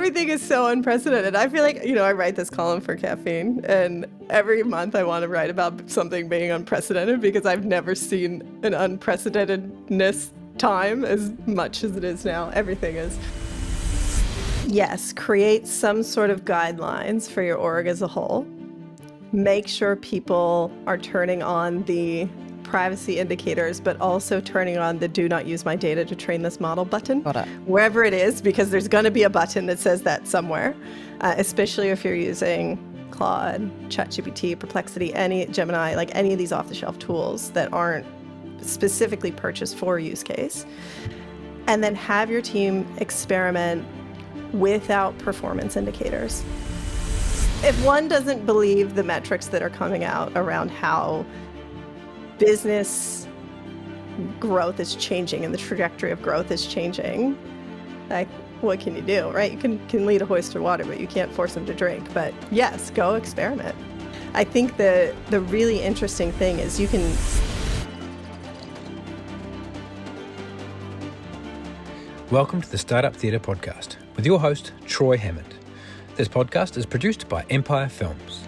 everything is so unprecedented. I feel like, I write this column for Caffeine, and every month I want to write about something being unprecedented because I've never seen an unprecedentedness time as much as it is now. Everything is. Yes, create some sort of guidelines for your org as a whole. Make sure people are turning on the privacy indicators, but also turning on the do not use my data to train this model button. Got it. Wherever it is, because there's going to be a button that says that somewhere, especially if you're using Claude, ChatGPT, Perplexity, any Gemini, like any of these off-the-shelf tools that aren't specifically purchased for use case. And then have your team experiment without performance indicators. If one doesn't believe the metrics that are coming out around how business growth is changing and the trajectory of growth is changing, like, what can you do, right? You can lead a horse to water, but you can't force them to drink. But yes, go experiment. I think the really interesting thing is you can... Welcome to the Startup Theatre podcast with your host, Troy Hammond. This podcast is produced by Empire Films.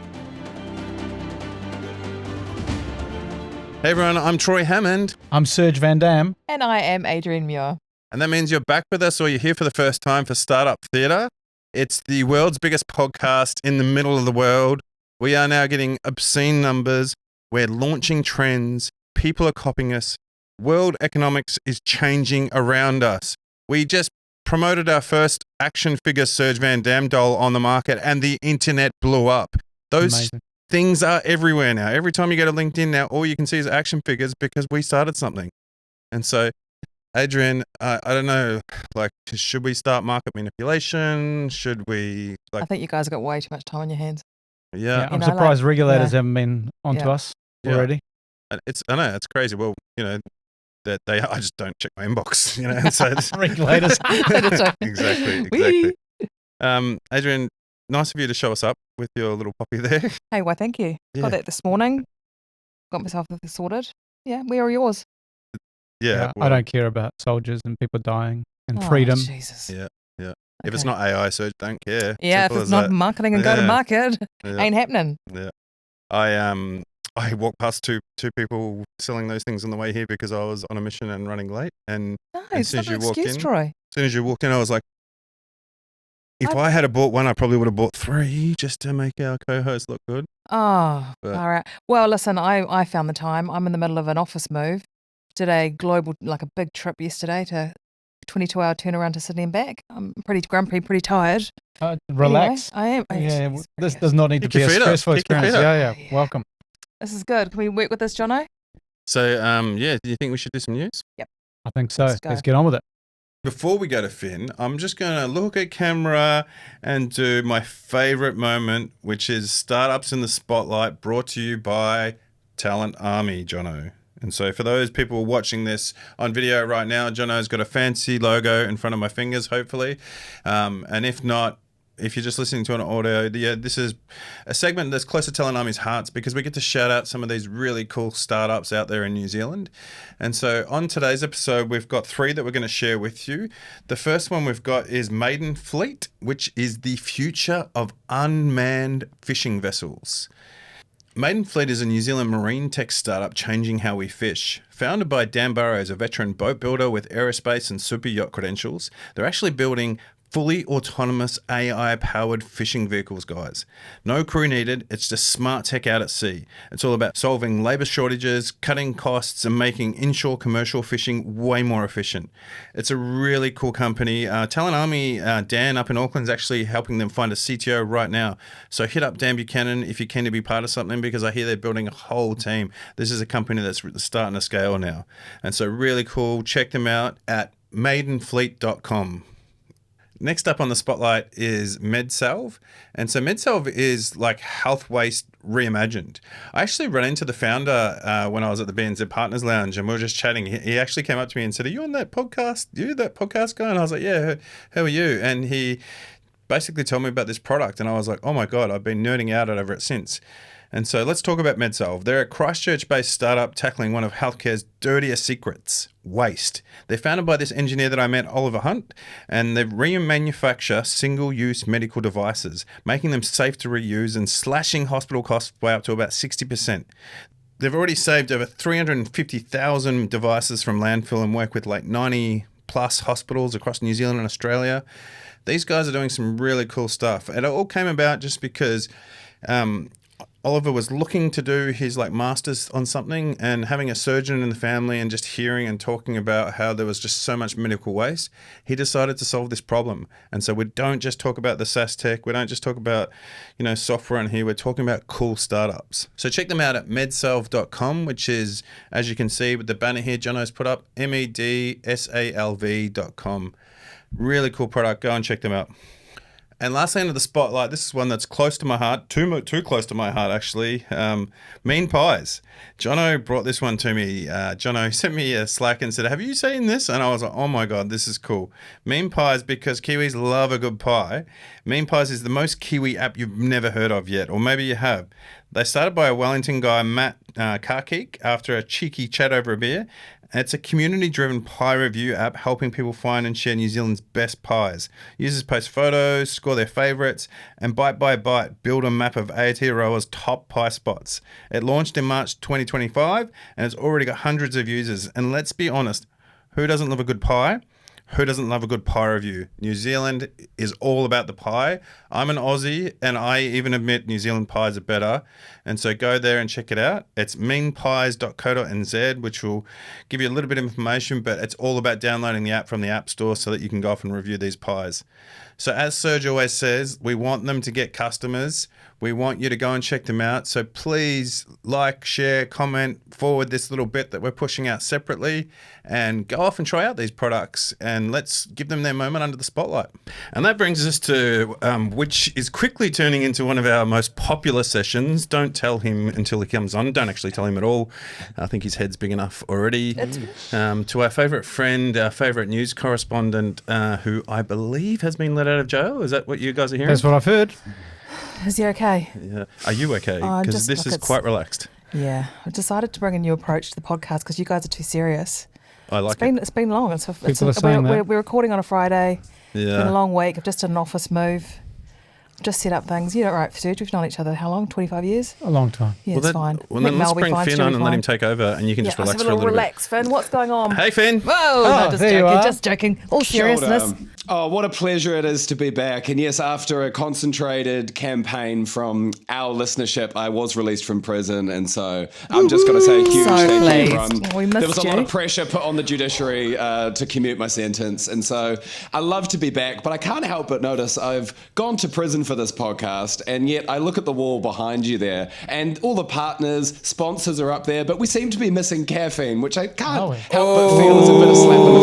Hey everyone, I'm Troy Hammond. I'm 𝗏𝗏𝗏𝗏. And I am Adrienne Muir. And that means you're back with us or you're here for the first time for Startup Theatre. It's the world's biggest podcast in the middle of the world. We are now getting obscene numbers. We're launching trends. People are copying us. World economics is changing around us. We just promoted our first action figure 𝗏𝗏𝗏𝗏 doll on the market and the internet blew up. Those Amazing. Things are everywhere now. Every time you go to LinkedIn now, all you can see is action figures because we started something. And so, Adrienne, I don't know, like, should we start market manipulation? Should we, I think you guys have got way too much time on your hands. Yeah. I'm surprised regulators haven't been onto Yeah. us already. I know, it's crazy. Well, that I just don't check my inbox, and so Regulators. Exactly. Adrienne, nice of you to show us up with your little puppy there. Hey, why thank you. Yeah. Got that this morning. Got myself sorted. Yeah, where are yours? Yeah. I don't care about soldiers and people dying and Oh, freedom. Jesus. Yeah. If it's Okay. not AI search, don't care. Yeah, Simple if as it's not that. marketing and go to Yeah. market, Yeah. ain't happening. Yeah. I walked past two people selling those things on the way here because I was on a mission and running late. And No, as it's soon not as an you walked excuse, in, Troy. I was like, if I had bought one, I probably would have bought 3 just to make our co-host look good. Oh, But- all right. Well, listen, I found the time. I'm in the middle of an office move. Did a global, like a big trip yesterday to 22-hour turnaround to Sydney and back. I'm pretty grumpy, pretty tired. Relax. Anyway, I am. Yeah, this does not need to Kick be your a feet up. stressful Kick your experience. feet Yeah, up. welcome. This is good. Can we work with this, Jono? So, do you think we should do some news? I think so. Let's Let's go. get on with it. Before we go to Finn, I'm just going to look at camera and do my favorite moment, which is Startups in the Spotlight, brought to you by Talent Army, Jono. And so for those people watching this on video right now, Jono's got a fancy logo in front of my fingers, hopefully. And if not, if you're just listening to an audio, this is a segment that's close to Talent Army's hearts because we get to shout out some of these really cool startups out there in New Zealand. And so on today's episode, we've got 3 that we're going to share with you. The first one we've got is Maiden Fleet, which is the future of unmanned fishing vessels. Maiden Fleet is a New Zealand marine tech startup changing how we fish. Founded by Dan Burrows, a veteran boat builder with aerospace and super yacht credentials, they're actually building fully autonomous AI-powered fishing vehicles, guys. No crew needed. It's just smart tech out at sea. It's all about solving labor shortages, cutting costs, and making inshore commercial fishing way more efficient. It's a really cool company. Talent Army, Dan up in Auckland, is actually helping them find a CTO right now. So hit up Dan Buchanan if you can to be part of something because I hear they're building a whole team. This is a company that's starting to scale now. And so really cool. Check them out at maidenfleet.com. Next up on the spotlight is 𝗏𝗏𝗏𝗏𝗏. And so 𝗏𝗏𝗏𝗏 is like health waste reimagined. I actually ran into the founder when I was at the BNZ Partners Lounge and we were just chatting. He actually came up to me and said, "Are you on that podcast? You that podcast guy?" And I was like, "Yeah, how are you?" And he basically told me about this product and I was like, "Oh my God, I've been nerding out over it since." And so let's talk about 𝗦𝗶𝗹𝗶𝗶𝗆. They're a Christchurch-based startup tackling one of healthcare's dirtiest secrets, waste. They're founded by this engineer that I met, Oliver Hunt, and they remanufacture single-use medical devices, making them safe to reuse and slashing hospital costs by up to about 60%. They've already saved over 350,000 devices from landfill and work with like 90 plus hospitals across New Zealand and Australia. These guys are doing some really cool stuff. And it all came about just because Oliver was looking to do his like master's on something, and having a surgeon in the family and just hearing and talking about how there was just so much medical waste, he decided to solve this problem. And so we don't just talk about the SaaS tech, we don't just talk about, software in here, we're talking about cool startups. So check them out at medsalv.com, which is, as you can see with the banner here Jono's put up, medsalv.com. Really cool product, go and check them out. And lastly, under the spotlight, this is one that's close to my heart, too close to my heart, actually. Mean pies. Jono brought this one to me. Jono sent me a Slack and said, have you seen this? And I was like, oh my God, this is cool. Mean pies, because Kiwis love a good pie. Mean pies is the most Kiwi app you've never heard of yet, or maybe you have. They started by a Wellington guy, Matt Karkeek, after a cheeky chat over a beer. It's a community-driven pie review app helping people find and share New Zealand's best pies. Users post photos, score their favourites, and bite by bite build a map of Aotearoa's top pie spots. It launched in March 2025 and it's already got hundreds of users. And let's be honest, who doesn't love a good pie? Who doesn't love a good pie review? New Zealand is all about the pie. I'm an Aussie, and I even admit New Zealand pies are better. And so go there and check it out. It's meanpies.co.nz, which will give you a little bit of information, but it's all about downloading the app from the App Store so that you can go off and review these pies. So as Serge always says, we want them to get customers. We want you to go and check them out. So please like, share, comment, forward this little bit that we're pushing out separately, and go off and try out these products, and let's give them their moment under the spotlight. And that brings us to, which is quickly turning into one of our most popular sessions. Don't tell him until he comes on. Don't actually tell him at all. I think his head's big enough already. To our favourite friend, our favourite news correspondent, who I believe has been let out of jail. Is that what you guys are hearing? That's what I've heard. Is he okay? Yeah. Are you okay? Because this is quite relaxed. Yeah. I decided to bring a new approach to the podcast because you guys are too serious. I like it. It's been long. We're recording on a Friday. Yeah. It's been a long week. I've just done an office move. I've just set up things. You know, right, Serge, we've known each other how long? 25 years? A long time. Yeah, it's fine. Well, then let's bring Finn on and let him take over, and you can just relax for a little bit. Relax, Finn. What's going on? Hey, Finn. Whoa, no, just joking. All seriousness. Oh, what a pleasure it is to be back. And yes, after a concentrated campaign from our listenership, I was released from prison. And so I'm just going to say a huge thank you, everyone. There was a lot of pressure put on the judiciary to commute my sentence. And so I love to be back, but I can't help but notice I've gone to prison for this podcast. And yet I look at the wall behind you there, and all the partners, sponsors are up there, but we seem to be missing caffeine, which I can't help but feel is a bit of slap in the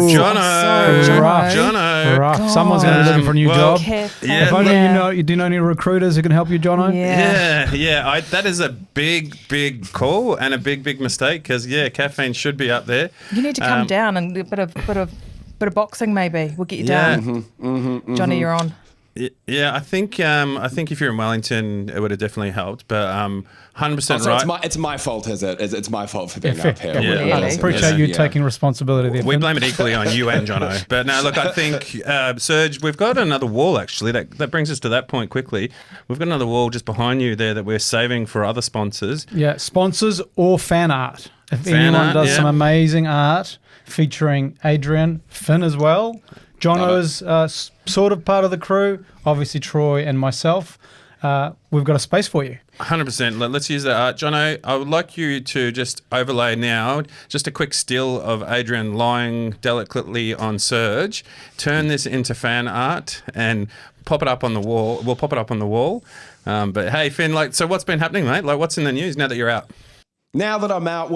face. Jono. Rough. Someone's going to be looking for a new job. If only you do know any recruiters who can help you, Jono. Yeah. That is a big call and a big mistake, because caffeine should be up there. You need to come down, and a bit of boxing maybe will get you down. Johnny, you're on. Yeah, I think if you're in Wellington, it would have definitely helped. But 100% right. It's my fault, is it? It's my fault for being up here. I appreciate you taking responsibility there. We blame it equally on you and Jono. But no, look, I think, Serge, we've got another wall, actually. That brings us to that point quickly. We've got another wall just behind you there that we're saving for other sponsors. Yeah, sponsors or fan art. If anyone does some amazing art featuring Adrienne, Finn as well. Jono is sort of part of the crew, obviously Troy and myself. We've got a space for you. 100%. Let's use that art. Jono, I would like you to just overlay now just a quick still of Adrienne lying delicately on Serge. Turn this into fan art and pop it up on the wall. We'll pop it up on the wall. But hey, Finn, so what's been happening, mate? What's in the news now that you're out? Now that I'm out,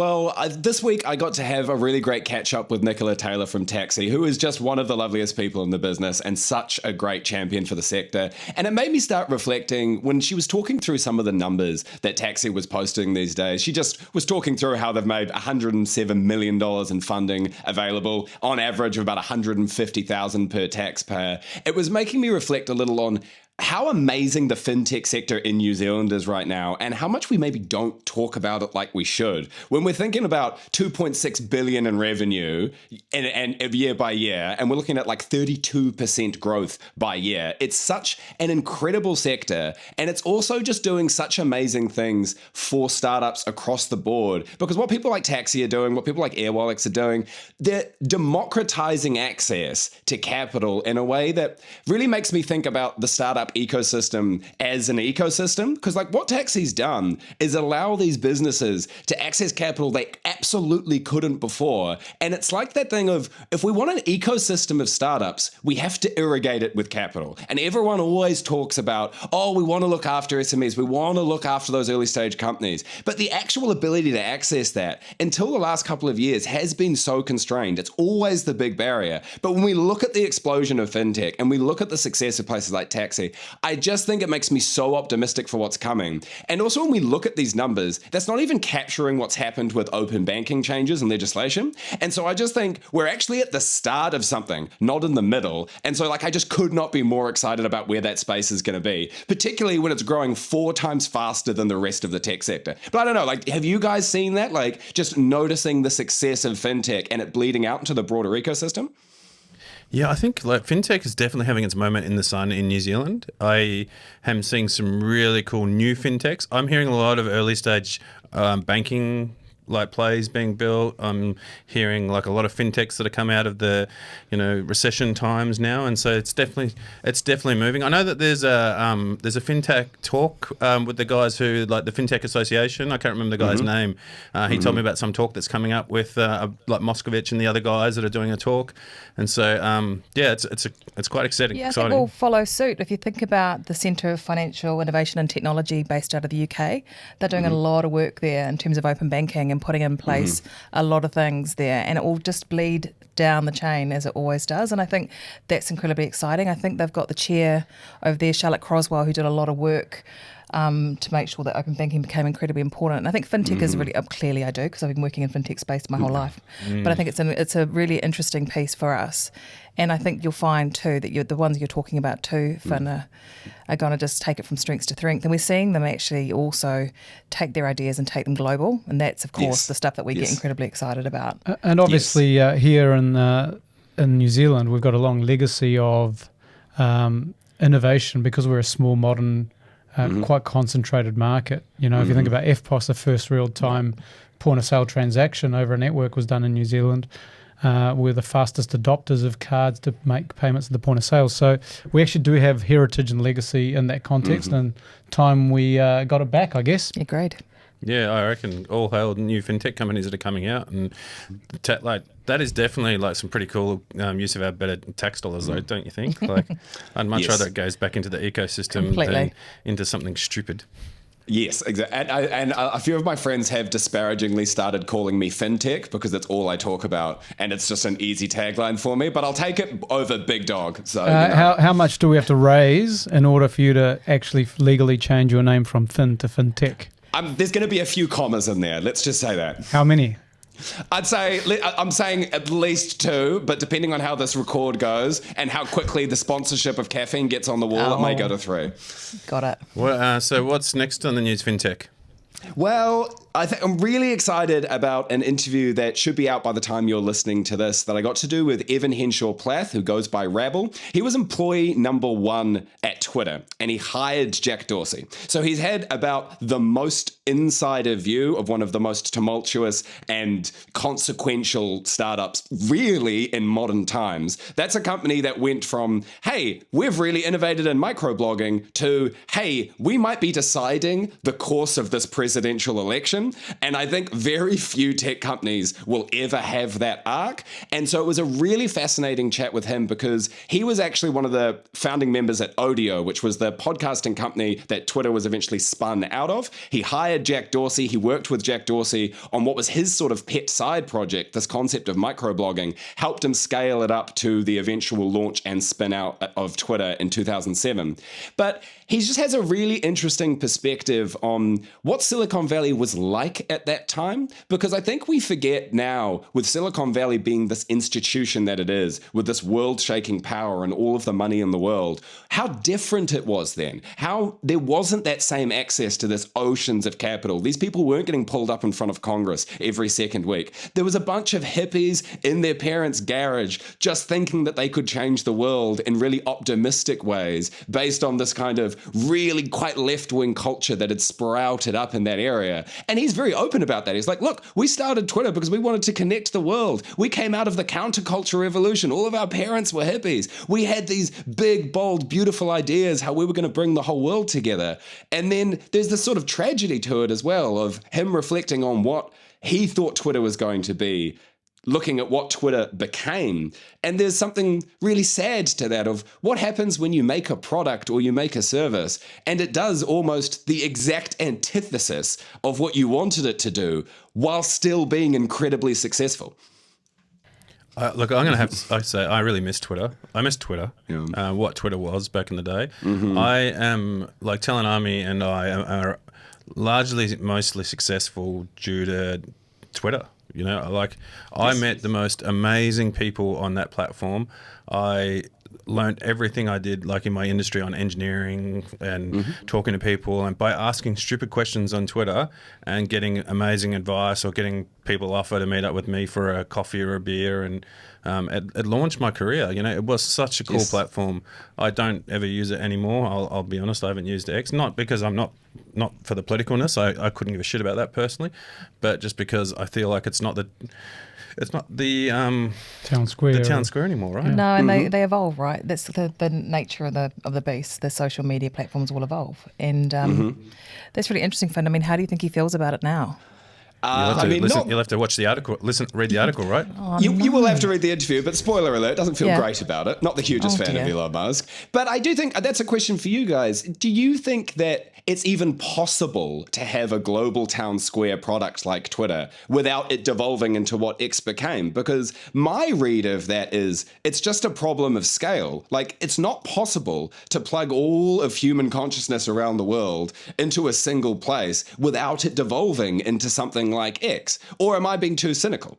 this week I got to have a really great catch up with Nicola Taylor from Taxi, who is just one of the loveliest people in the business and such a great champion for the sector. And it made me start reflecting when she was talking through some of the numbers that Taxi was posting these days. She just was talking through how they've made $107 million in funding available, on average of about $150,000 per taxpayer. It was making me reflect a little on how amazing the fintech sector in New Zealand is right now, and how much we maybe don't talk about it like we should. When we're thinking about 2.6 billion in revenue and year by year, and we're looking at like 32% growth by year, it's such an incredible sector, and it's also just doing such amazing things for startups across the board. Because what people like Taxi are doing, what people like Airwallex are doing, they're democratizing access to capital in a way that really makes me think about the startup ecosystem as an ecosystem. Because like what Taxi's done is allow these businesses to access capital they absolutely couldn't before. And it's like that thing of, if we want an ecosystem of startups, we have to irrigate it with capital. And everyone always talks about, oh, we want to look after SMEs, we want to look after those early stage companies. But the actual ability to access that until the last couple of years has been so constrained. It's always the big barrier. But when we look at the explosion of fintech and we look at the success of places like Taxi, I just think it makes me so optimistic for what's coming. And also when we look at these numbers, that's not even capturing what's happened with open banking changes and legislation. And so I just think we're actually at the start of something, not in the middle. And so like I just could not be more excited about where that space is going to be, particularly when it's growing 4 times faster than the rest of the tech sector. But I don't know, like, have you guys seen that? Like just noticing the success of fintech and it bleeding out into the broader ecosystem? Yeah, I think like fintech is definitely having its moment in the sun in New Zealand. I am seeing some really cool new fintechs. I'm hearing a lot of early stage banking like plays being built. I'm hearing like a lot of fintechs that have come out of the, recession times now, and so it's definitely moving. I know that there's a fintech talk with the guys who like the Fintech Association. I can't remember the guy's name. He told me about some talk that's coming up with like Moskovich and the other guys that are doing a talk, and so it's quite exciting. Yeah, I think we'll follow suit. If you think about the Centre of Financial Innovation and Technology based out of the UK, they're doing a lot of work there in terms of open banking and putting in place a lot of things there, and it will just bleed down the chain as it always does. And I think that's incredibly exciting. I think they've got the chair over there, Charlotte Croswell, who did a lot of work to make sure that open banking became incredibly important. And I think fintech is really, clearly I do, because I've been working in fintech space my whole life. But I think it's a really interesting piece for us. And I think you'll find too that the ones you're talking about too, Finn, are going to just take it from strength to strength. And we're seeing them actually also take their ideas and take them global. And that's, of course, the stuff that we get incredibly excited about. And obviously here in New Zealand, we've got a long legacy of innovation because we're a small, modern, quite concentrated market. If you think about EFTPOS, the first real-time point-of-sale transaction over a network was done in New Zealand. We're the fastest adopters of cards to make payments at the point of sale. So we actually do have heritage and legacy in that context, and time we got it back, I guess. Yeah, great. Yeah, I reckon all hail new fintech companies that are coming out, and that is definitely like some pretty cool use of our better tax dollars, though, don't you think? Like, I'd much rather it goes back into the ecosystem than into something stupid. Yes, exactly. And a few of my friends have disparagingly started calling me fintech because that's all I talk about, and it's just an easy tagline for me. But I'll take it over big dog. So how much do we have to raise in order for you to actually legally change your name from fin to fintech? There's going to be a few commas in there. Let's just say that. How many? I'm saying at least 2, but depending on how this record goes and how quickly the sponsorship of caffeine gets on the wall, it may go to 3. Got it. Well, so what's next on the news, fintech? Well, I'm really excited about an interview that should be out by the time you're listening to this that I got to do with Evan Henshaw-Plath, who goes by Rabble. He was employee number 1 at Twitter, and he hired Jack Dorsey. So he's had about the most insider view of one of the most tumultuous and consequential startups really in modern times. That's a company that went from, hey, we've really innovated in microblogging, to, hey, we might be deciding the course of this presidential election. And I think very few tech companies will ever have that arc. And so it was a really fascinating chat with him because he was actually one of the founding members at Odeo, which was the podcasting company that Twitter was eventually spun out of. He hired Jack Dorsey. He worked with Jack Dorsey on what was his sort of pet side project, this concept of microblogging, helped him scale it up to the eventual launch and spin out of Twitter in 2007. But he just has a really interesting perspective on what Silicon Valley was like at that time, because I think we forget now, with Silicon Valley being this institution that it is, with this world-shaking power and all of the money in the world, how different different it was then. How there wasn't that same access to this oceans of capital. These people weren't getting pulled up in front of Congress every second week. There was a bunch of hippies in their parents' garage just thinking that they could change the world in really optimistic ways based on this kind of really quite left-wing culture that had sprouted up in that area. And he's very open about that. He's like, look, we started Twitter because we wanted to connect the world. We came out of the counterculture revolution. All of our parents were hippies. We had these big, bold, beautiful ideas how we were going to bring the whole world together. And then there's this sort of tragedy to it as well of him reflecting on what he thought Twitter was going to be, looking at what Twitter became. And there's something really sad to that of what happens when you make a product or you make a service and it does almost the exact antithesis of what you wanted it to do while still being incredibly successful. Look, I'm going to have to say I really miss Twitter. I miss Twitter, what Twitter was back in the day. I am, like Talent Army and I are mostly successful due to Twitter. You know, like I met the most amazing people on that platform. I learned everything I did, like in my industry, on engineering and talking to people, and by asking stupid questions on Twitter and getting amazing advice or getting people offer to meet up with me for a coffee or a beer, and it launched my career. You know, it was such a cool platform. I don't ever use it anymore. I'll be honest, I haven't used X, not because I'm not for the politicalness. I couldn't give a shit about that personally, but just because I feel like it's not the town square anymore, right? No, and they evolve, right? That's the nature of the beast. The social media platforms will evolve, and that's really interesting, Finn. I mean, how do you think he feels about it now? You'll have to watch the article, read the article, right? You will have to read the interview, but spoiler alert, doesn't feel great about it. Not the hugest fan of Elon Musk. But I do think, that's a question for you guys. Do you think that it's even possible to have a global town square product like Twitter without it devolving into what X became? Because my read of that is it's just a problem of scale. Like, it's not possible to plug all of human consciousness around the world into a single place without it devolving into something like X. Or am I being too cynical?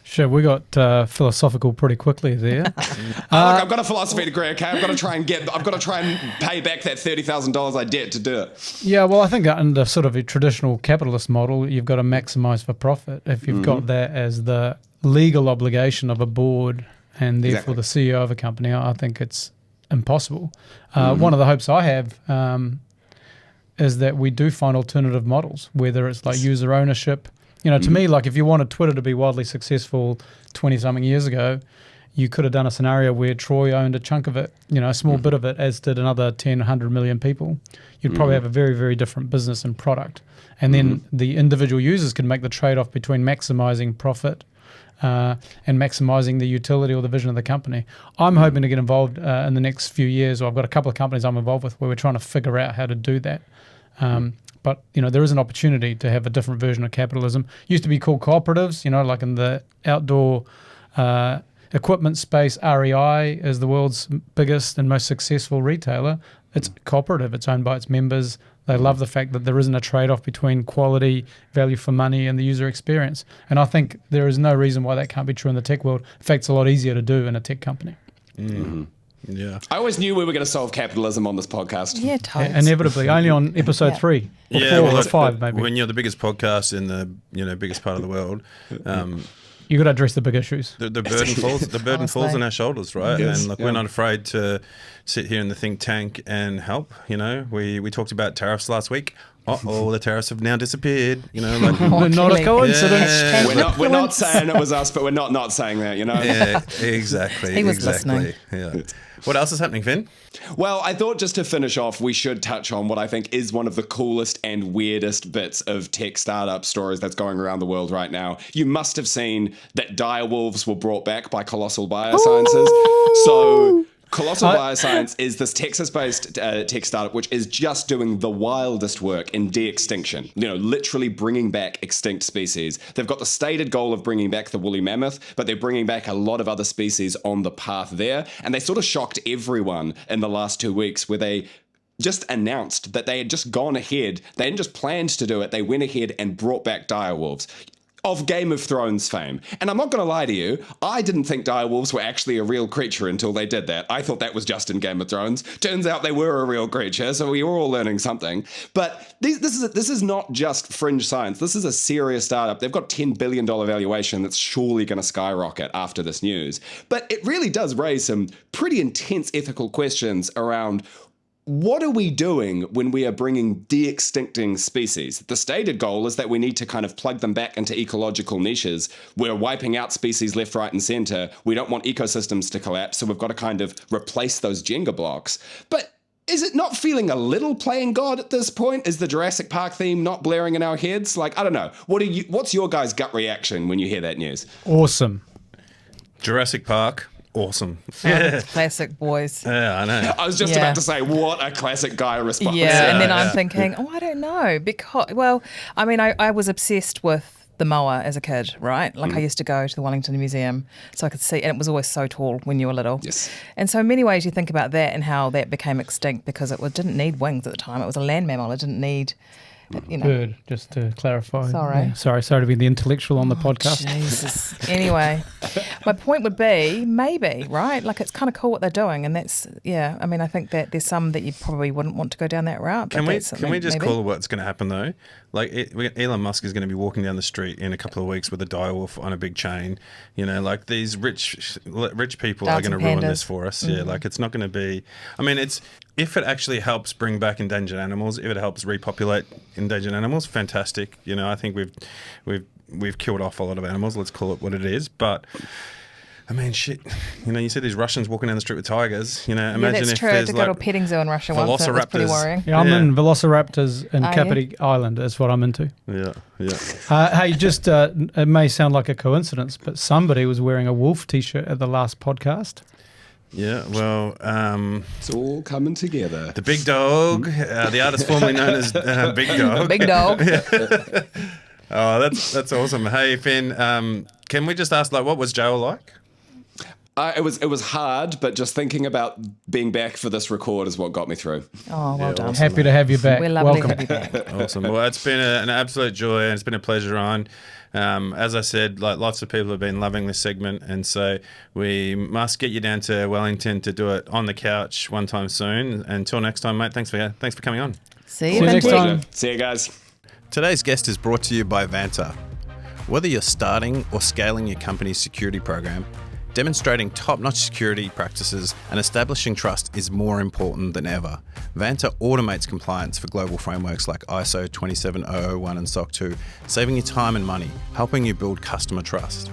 Sure, we got philosophical pretty quickly there. Look, I've got a philosophy degree, okay? I've got to try and pay back that $30,000 I debt to do it. Yeah, well, I think under sort of a traditional capitalist model, you've got to maximize for profit. If you've got that as the legal obligation of a board and therefore the CEO of a company, I think it's impossible. One of the hopes I have is that we do find alternative models, whether it's like user ownership. You know, to me, like if you wanted Twitter to be wildly successful 20-something years ago, you could have done a scenario where Troy owned a chunk of it, you know, a small bit of it, as did another 10, 100 million people. You'd probably have a very, very different business and product. And then the individual users can make the trade-off between maximizing profit and maximizing the utility or the vision of the company. I'm hoping to get involved in the next few years, or I've got a couple of companies I'm involved with where we're trying to figure out how to do that. But, you know, there is an opportunity to have a different version of capitalism. Used to be called cooperatives, you know, like in the outdoor equipment space, REI is the world's biggest and most successful retailer. It's cooperative. It's owned by its members. They love the fact that there isn't a trade-off between quality, value for money, and the user experience. And I think there is no reason why that can't be true in the tech world. In fact, it's a lot easier to do in a tech company. Yeah, I always knew we were going to solve capitalism on this podcast. Yeah, totally. Inevitably, only on episode 3 or 4 or 5, maybe. When you're the biggest podcast in the biggest part of the world, you got to address the big issues. The burden falls on our shoulders, right? Yes. And we're not afraid to sit here in the think tank and help. You know, we talked about tariffs last week. The tariffs have now disappeared. You know, like not a coincidence. Yeah. We're not saying it was us, but we're not saying that. You know. Yeah, exactly. He was listening. Yeah. What else is happening, Finn? Well, I thought just to finish off, we should touch on what I think is one of the coolest and weirdest bits of tech startup stories that's going around the world right now. You must have seen that direwolves were brought back by Colossal Biosciences. So Colossal Bioscience is this Texas-based tech startup which is just doing the wildest work in de-extinction. You know, literally bringing back extinct species. They've got the stated goal of bringing back the woolly mammoth, but they're bringing back a lot of other species on the path there. And they sort of shocked everyone in the last 2 weeks where they just announced that they had just gone ahead. They hadn't just planned to do it. They went ahead and brought back direwolves. of Game of Thrones fame. And I'm not going to lie to you, I didn't think direwolves were actually a real creature until they did that. I thought that was just in Game of Thrones. Turns out they were a real creature, so we were all learning something. But this is not just fringe science. This is a serious startup. They've got $10 billion valuation that's surely going to skyrocket after this news. But it really does raise some pretty intense ethical questions around what are we doing when we are bringing de-extincting species? The stated goal is that we need to kind of plug them back into ecological niches. We're wiping out species left, right, and center. We don't want ecosystems to collapse, so we've got to kind of replace those Jenga blocks. But is it not feeling a little playing God at this point? Is the Jurassic Park theme not blaring in our heads? Like, I don't know. What's your guys' gut reaction when you hear that news? Awesome. Jurassic Park. Awesome. Yeah. Classic boys. Yeah, I know. I was just about to say, what a classic guy response. Yeah, and then I'm thinking, I don't know, because, well, I mean, I was obsessed with the moa as a kid, right? Like I used to go to the Wellington Museum so I could see, and it was always so tall when you were little. Yes. And so in many ways you think about that and how that became extinct because it didn't need wings at the time. It was a land mammal. It didn't need... Bird, just to clarify. Sorry. Yeah, sorry to be the intellectual on the podcast. Jesus. Anyway, my point would be maybe, right? Like it's kind of cool what they're doing, and that's I mean, I think that there's some that you probably wouldn't want to go down that route. Can we just call it what's going to happen though? Like Elon Musk is going to be walking down the street in a couple of weeks with a direwolf on a big chain. You know, like these rich people are going to ruin this for us. Yeah, like it's not going to be. I mean, if it actually helps bring back endangered animals, if it helps repopulate endangered animals, fantastic. You know, I think we've killed off a lot of animals. Let's call it what it is. But I mean, shit. You know, you see these Russians walking down the street with tigers. You know, imagine that's if true. there's To go to a petting zoo in Russia once, that was pretty worrying. Yeah, I'm in velociraptors in Kapiti Island. That's what I'm into. Yeah. Hey, just it may sound like a coincidence, but somebody was wearing a wolf T-shirt at the last podcast. Yeah, well... it's all coming together. The big dog, the artist formerly known as Big Dog. Big dog. Oh, that's awesome. Hey, Finn, can we just ask, like, what was jail like? It was hard, but just thinking about being back for this record is what got me through. Oh, well done. Awesome, happy to have you back. We're lovely Welcome. to have you back. Awesome. Well, it's been an absolute joy and it's been a pleasure on. As I said, like lots of people have been loving this segment, and so we must get you down to Wellington to do it on the couch one time soon. Until next time, mate, thanks for coming on. See you next time. See you guys. Today's guest is brought to you by Vanta. Whether you're starting or scaling your company's security program, demonstrating top-notch security practices and establishing trust is more important than ever. Vanta automates compliance for global frameworks like ISO 27001 and SOC 2, saving you time and money, helping you build customer trust.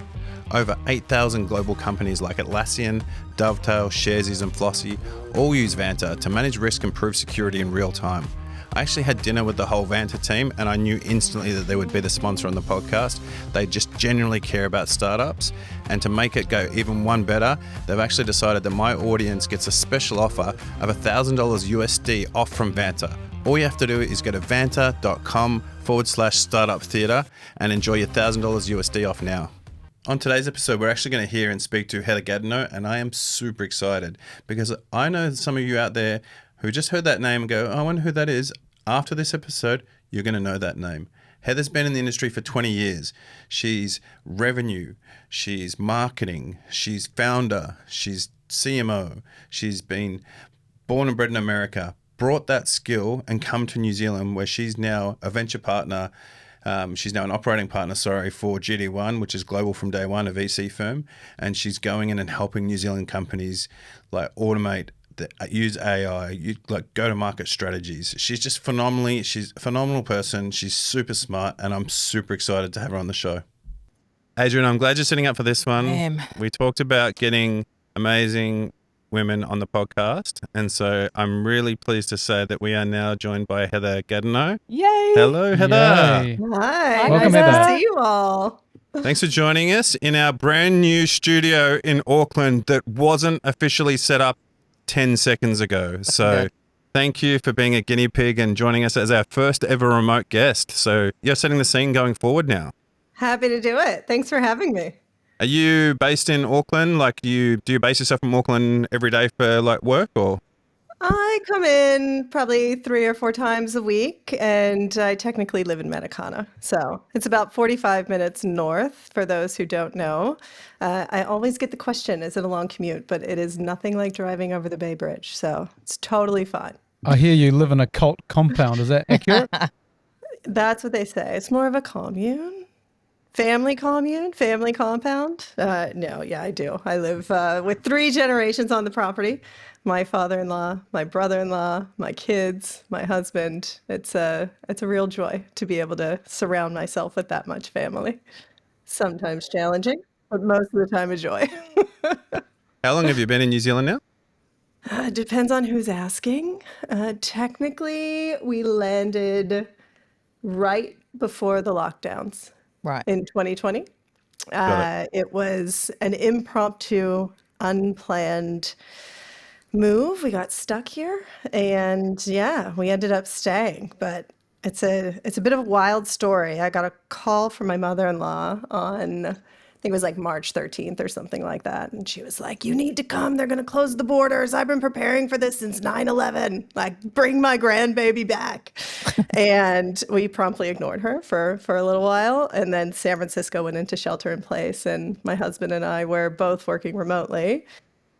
Over 8,000 global companies like Atlassian, Dovetail, Sharesies and Flossy all use Vanta to manage risk and prove security in real time. I actually had dinner with the whole Vanta team and I knew instantly that they would be the sponsor on the podcast. They just genuinely care about startups, and to make it go even one better, they've actually decided that my audience gets a special offer of $1,000 USD off from Vanta. All you have to do is go to vanta.com/startup theatre and enjoy your $1,000 USD off now. On today's episode, we're actually going to hear and speak to Heather Gadonniex, and I am super excited because I know some of you out there who just heard that name and go, I wonder who that is. After this episode, you're going to know that name. Heather's been in the industry for 20 years. She's revenue, she's marketing, she's founder, she's CMO. She's been born and bred in America, brought that skill and come to New Zealand where she's now a venture partner. She's now an operating partner, for GD1, which is global from day one, a VC firm. And she's going in and helping New Zealand companies like automate, use AI, go-to-market strategies. She's just she's a phenomenal person. She's super smart, and I'm super excited to have her on the show. Adrienne, I'm glad you're sitting up for this one. We talked about getting amazing women on the podcast, and so I'm really pleased to say that we are now joined by Heather Gadonniex. Yay! Hello, Heather. Yay. Hi. Welcome, nice Heather. to see you all. Thanks for joining us in our brand new studio in Auckland that wasn't officially set up 10 seconds ago. So thank you for being a guinea pig and joining us as our first ever remote guest. So you're setting the scene going forward now. Happy to do it. Thanks for having me. Are you based in Auckland? Do you base yourself in Auckland every day for work or? I come in probably 3 or 4 times a week, and I technically live in Matakana. So it's about 45 minutes north for those who don't know. I always get the question, is it a long commute? But it is nothing like driving over the Bay Bridge. So it's totally fine. I hear you live in a cult compound. Is that accurate? That's what they say. It's more of a commune. Family compound. No, yeah, I do. I live with 3 generations on the property. My father-in-law, my brother-in-law, my kids, my husband. It's a real joy to be able to surround myself with that much family. Sometimes challenging, but most of the time a joy. How long have you been in New Zealand now? Depends on who's asking. Technically, we landed right before the lockdowns. Right. In 2020. It was an impromptu, unplanned move. We got stuck here, and yeah, we ended up staying. But it's a bit of a wild story. I got a call from my mother-in-law on, I think it was like March 13th or something like that. And she was like, you need to come. They're going to close the borders. I've been preparing for this since 9/11. Like, bring my grandbaby back. And we promptly ignored her for a little while. And then San Francisco went into shelter in place. And my husband and I were both working remotely.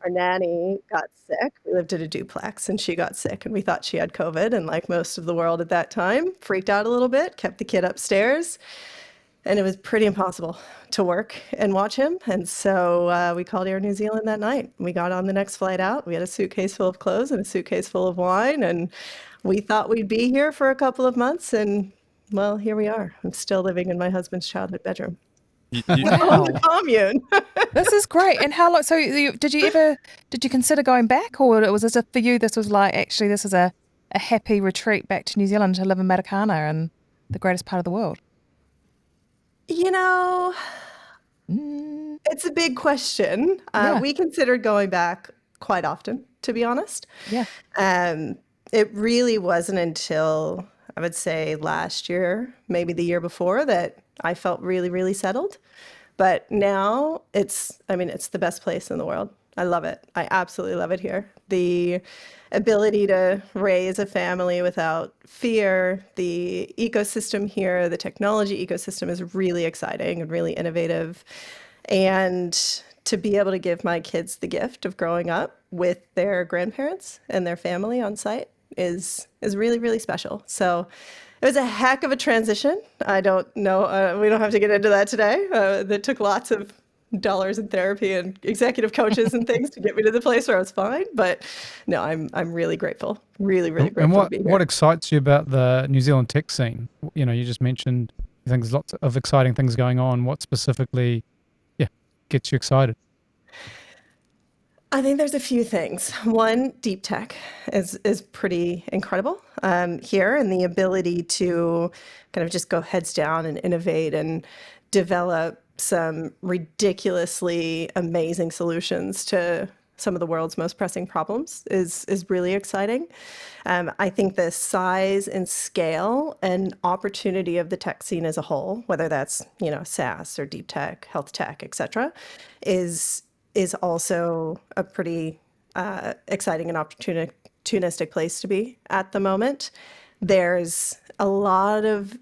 Our nanny got sick. We lived in a duplex, and she got sick. And we thought she had COVID. And like most of the world at that time, freaked out a little bit, kept the kid upstairs. And it was pretty impossible to work and watch him. And so we called Air New Zealand that night. We got on the next flight out. We had a suitcase full of clothes and a suitcase full of wine. And we thought we'd be here for a couple of months. And well, here we are. I'm still living in my husband's childhood bedroom. Wow. The commune. This is great. And how long? So did you consider going back, or was this for you? This was like, actually, this is a happy retreat back to New Zealand to live in Matakana and the greatest part of the world. You know, it's a big question. Yeah. We considered going back quite often, to be honest. Yeah. It really wasn't until, I would say, last year, maybe the year before, that I felt really, really settled. But now it's the best place in the world. I love it. I absolutely love it here. The ability to raise a family without fear, the ecosystem here, the technology ecosystem is really exciting and really innovative. And to be able to give my kids the gift of growing up with their grandparents and their family on site is really, really special. So it was a heck of a transition. I don't know. We don't have to get into that today. That took lots of dollars in therapy and executive coaches and things to get me to the place where I was fine. But no, I'm really grateful. Really, really grateful to be here. What excites you about the New Zealand tech scene? You know, you just mentioned you think there's lots of exciting things going on. What specifically, gets you excited? I think there's a few things. One, deep tech is pretty incredible here, and the ability to kind of just go heads down and innovate and develop some ridiculously amazing solutions to some of the world's most pressing problems is really exciting. I think the size and scale and opportunity of the tech scene as a whole, whether that's, SaaS or deep tech, health tech, et cetera, is also a pretty exciting and opportunistic place to be at the moment. There's a lot of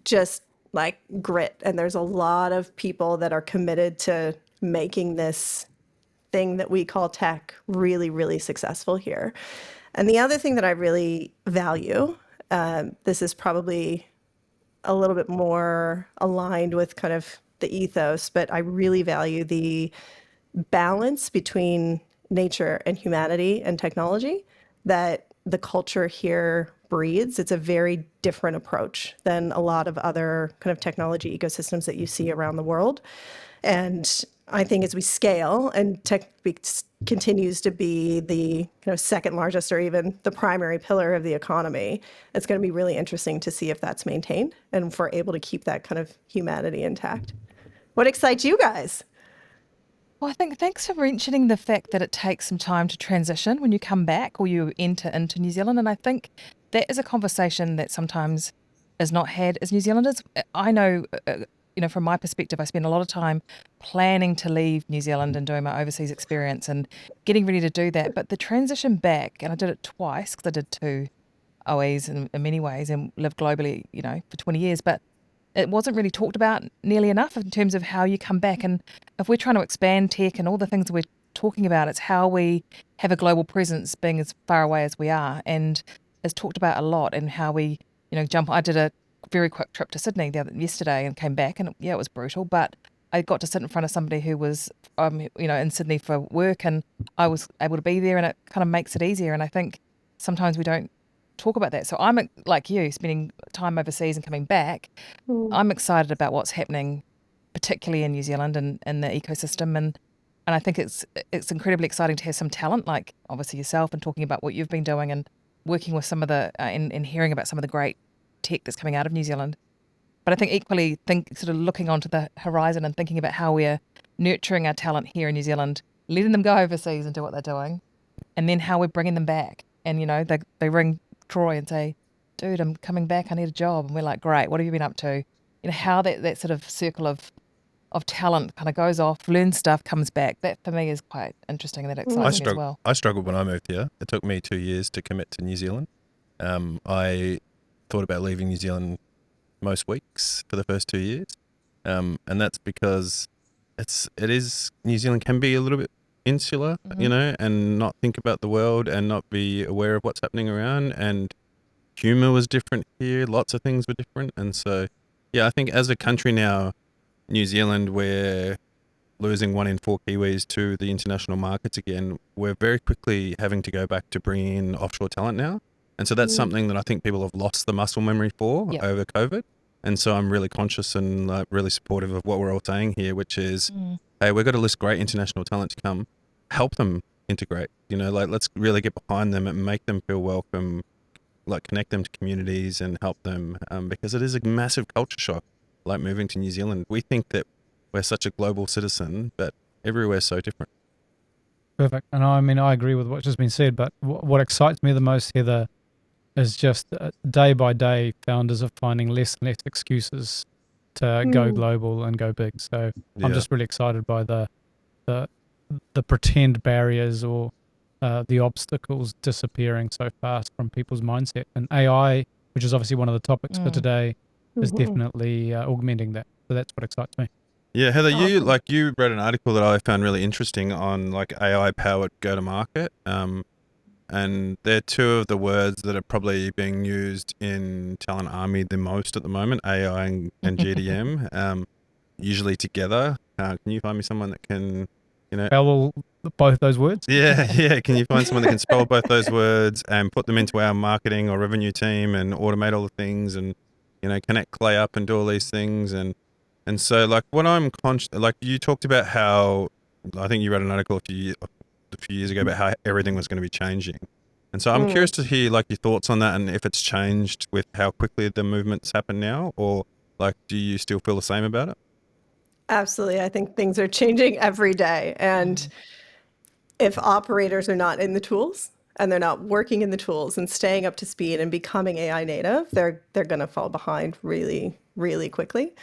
just like grit, and there's a lot of people that are committed to making this thing that we call tech really, really successful here. And the other thing that I really value, this is probably a little bit more aligned with kind of the ethos, but I really value the balance between nature and humanity and technology that the culture here breeds. It's a very different approach than a lot of other kind of technology ecosystems that you see around the world. And I think as we scale and tech continues to be the second largest or even the primary pillar of the economy, it's going to be really interesting to see if that's maintained and if we're able to keep that kind of humanity intact. What excites you guys? Well, I think thanks for mentioning the fact that it takes some time to transition when you come back or you enter into New Zealand. And I think that is a conversation that sometimes is not had as New Zealanders. I know from my perspective, I spent a lot of time planning to leave New Zealand and doing my overseas experience and getting ready to do that. But the transition back, and I did it twice because I did 2 OEs in many ways and lived globally, for 20 years. But it wasn't really talked about nearly enough in terms of how you come back. And if we're trying to expand tech and all the things that we're talking about, it's how we have a global presence being as far away as we are. And it's talked about a lot, and how we, jump. I did a very quick trip to Sydney yesterday and came back, and it was brutal, but I got to sit in front of somebody who was in Sydney for work, and I was able to be there, and it kind of makes it easier. And I think sometimes we don't talk about that. So I'm like you, spending time overseas and coming back. I'm excited about what's happening, particularly in New Zealand and the ecosystem, and I think it's incredibly exciting to have some talent, like obviously yourself, and talking about what you've been doing and working with some of the and hearing about some of the great tech that's coming out of New Zealand. But I think equally sort of looking onto the horizon and thinking about how we're nurturing our talent here in New Zealand, letting them go overseas and do what they're doing, and then how we're bringing them back. And they ring Troy and say, "Dude, I'm coming back. I need a job." And we're like, "Great. What have you been up to?" How that sort of circle of talent kind of goes off, learns stuff, comes back. That for me is quite interesting, and that excites me as well. I struggled when I moved here. It took me 2 years to commit to New Zealand. I thought about leaving New Zealand most weeks for the first 2 years, and that's because New Zealand can be a little bit insular, and not think about the world and not be aware of what's happening around. And humor was different here. Lots of things were different, and so I think as a country now, New Zealand, we're losing 1 in 4 Kiwis to the international markets again. We're very quickly having to go back to bringing in offshore talent now. And so that's something that I think people have lost the muscle memory for over COVID. And so I'm really conscious and really supportive of what we're all saying here, which is, hey, we've got to list great international talent to come, help them integrate, let's really get behind them and make them feel welcome, connect them to communities and help them, because it is a massive culture shock. Like moving to New Zealand, we think that we're such a global citizen, but everywhere's so different. Perfect. And I agree with what's just been said, but what excites me the most, Heather, is just day by day, founders are finding less and less excuses to go global and go big. So I'm just really excited by the pretend barriers or the obstacles disappearing so fast from people's mindset. And AI, which is obviously one of the topics for today, is definitely augmenting that. So that's what excites me. Yeah, Heather, you read an article that I found really interesting on AI-powered go-to-market, and they're 2 of the words that are probably being used in Talent Army the most at the moment, AI and GDM, usually together. Can you find me someone that can, spell both those words? Yeah. Can you find someone that can spell both those words and put them into our marketing or revenue team and automate all the things and connect Clay up and do all these things. And so what I'm conscious, you talked about how, I think you read an article a few years ago about how everything was going to be changing. And so I'm curious to hear your thoughts on that, and if it's changed with how quickly the movements happen now, or do you still feel the same about it? Absolutely. I think things are changing every day. And if operators are not in the tools, and they're not working in the tools and staying up to speed and becoming AI native, they're going to fall behind really, really quickly.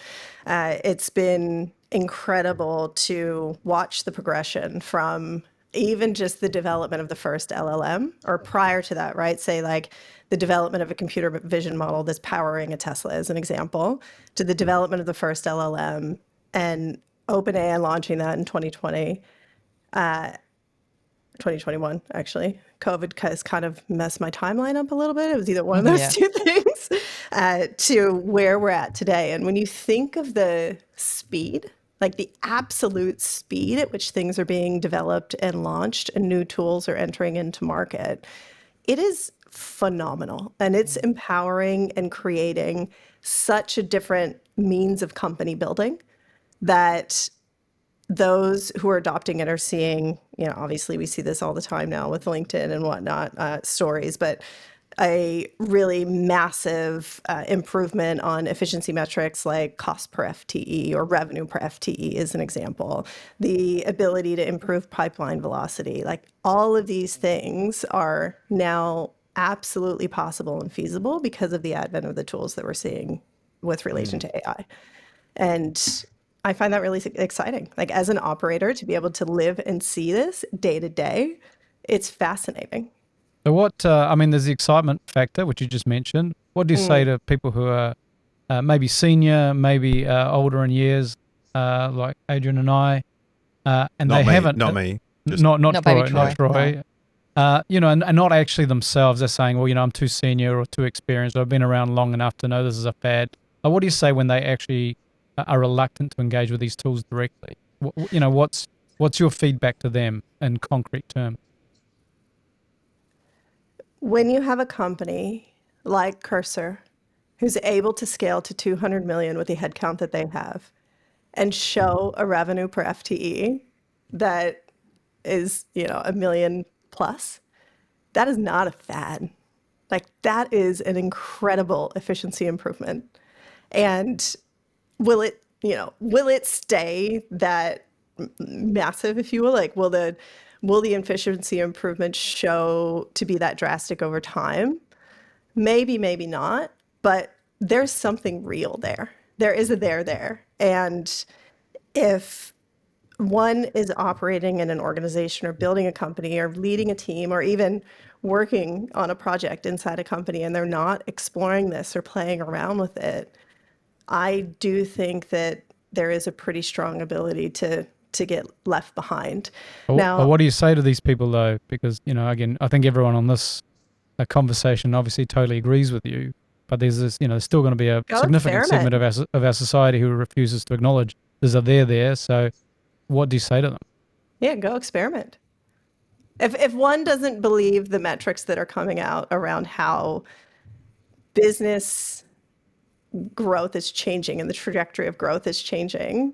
It's been incredible to watch the progression from even just the development of the first LLM, or prior to that, right? Say the development of a computer vision model that's powering a Tesla as an example, to the development of the first LLM and OpenAI launching that in 2021, actually. COVID has kind of messed my timeline up a little bit. It was either one of those 2 things, to where we're at today. And when you think of the speed, the absolute speed at which things are being developed and launched and new tools are entering into market, it is phenomenal. And it's empowering and creating such a different means of company building that those who are adopting it are seeing, obviously we see this all the time now with LinkedIn and whatnot, stories, but a really massive improvement on efficiency metrics like cost per FTE or revenue per FTE is an example. The ability to improve pipeline velocity, all of these things are now absolutely possible and feasible because of the advent of the tools that we're seeing with relation to AI. And I find that really exciting. Like as an operator, to be able to live and see this day to day, it's fascinating. So what, there's the excitement factor, which you just mentioned. What do you say to people who are maybe senior, maybe older in years, like Adrienne and I, and Not they me, haven't... not me. Not baby Troy, not Troy. No. And not actually themselves. They're saying, well, I'm too senior or too experienced. Or I've been around long enough to know this is a fad. What do you say when they actually are reluctant to engage with these tools directly? What's your feedback to them in concrete terms? When you have a company like Cursor, who's able to scale to 200 million with the headcount that they have, and show a revenue per FTE that is, $1 million plus, that is not a fad. Like that is an incredible efficiency improvement. And will it stay that massive, if you will? Like, will the efficiency improvement show to be that drastic over time? Maybe, maybe not, but there's something real there. There is a there. And if one is operating in an organization or building a company or leading a team or even working on a project inside a company and they're not exploring this or playing around with it, I do think that there is a pretty strong ability to get left behind. But what do you say to these people though? Because, again, I think everyone on this conversation obviously totally agrees with you, but there's this, there's still going to be a significant segment of our society who refuses to acknowledge there's a there. So what do you say to them? Yeah, go experiment. If one doesn't believe the metrics that are coming out around how business growth is changing and the trajectory of growth is changing,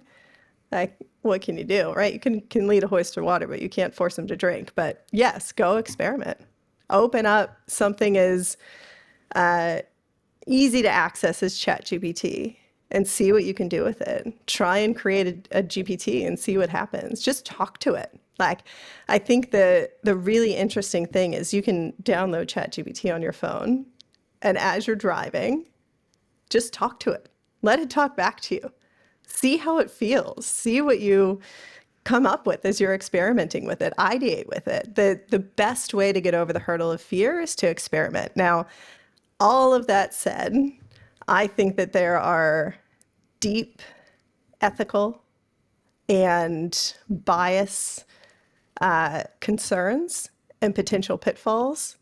like what can you do, right? You can lead a horse to water, but you can't force them to drink. But yes, go experiment. Open up something as easy to access as ChatGPT and see what you can do with it. Try and create a GPT and see what happens. Just talk to it. Like, I think the really interesting thing is you can download ChatGPT on your phone, and as you're driving, just talk to it. Let it talk back to you. See how it feels. See what you come up with as you're experimenting with it. Ideate with it. The best way to get over the hurdle of fear is to experiment. Now, all of that said, I think that there are deep ethical and bias concerns and potential pitfalls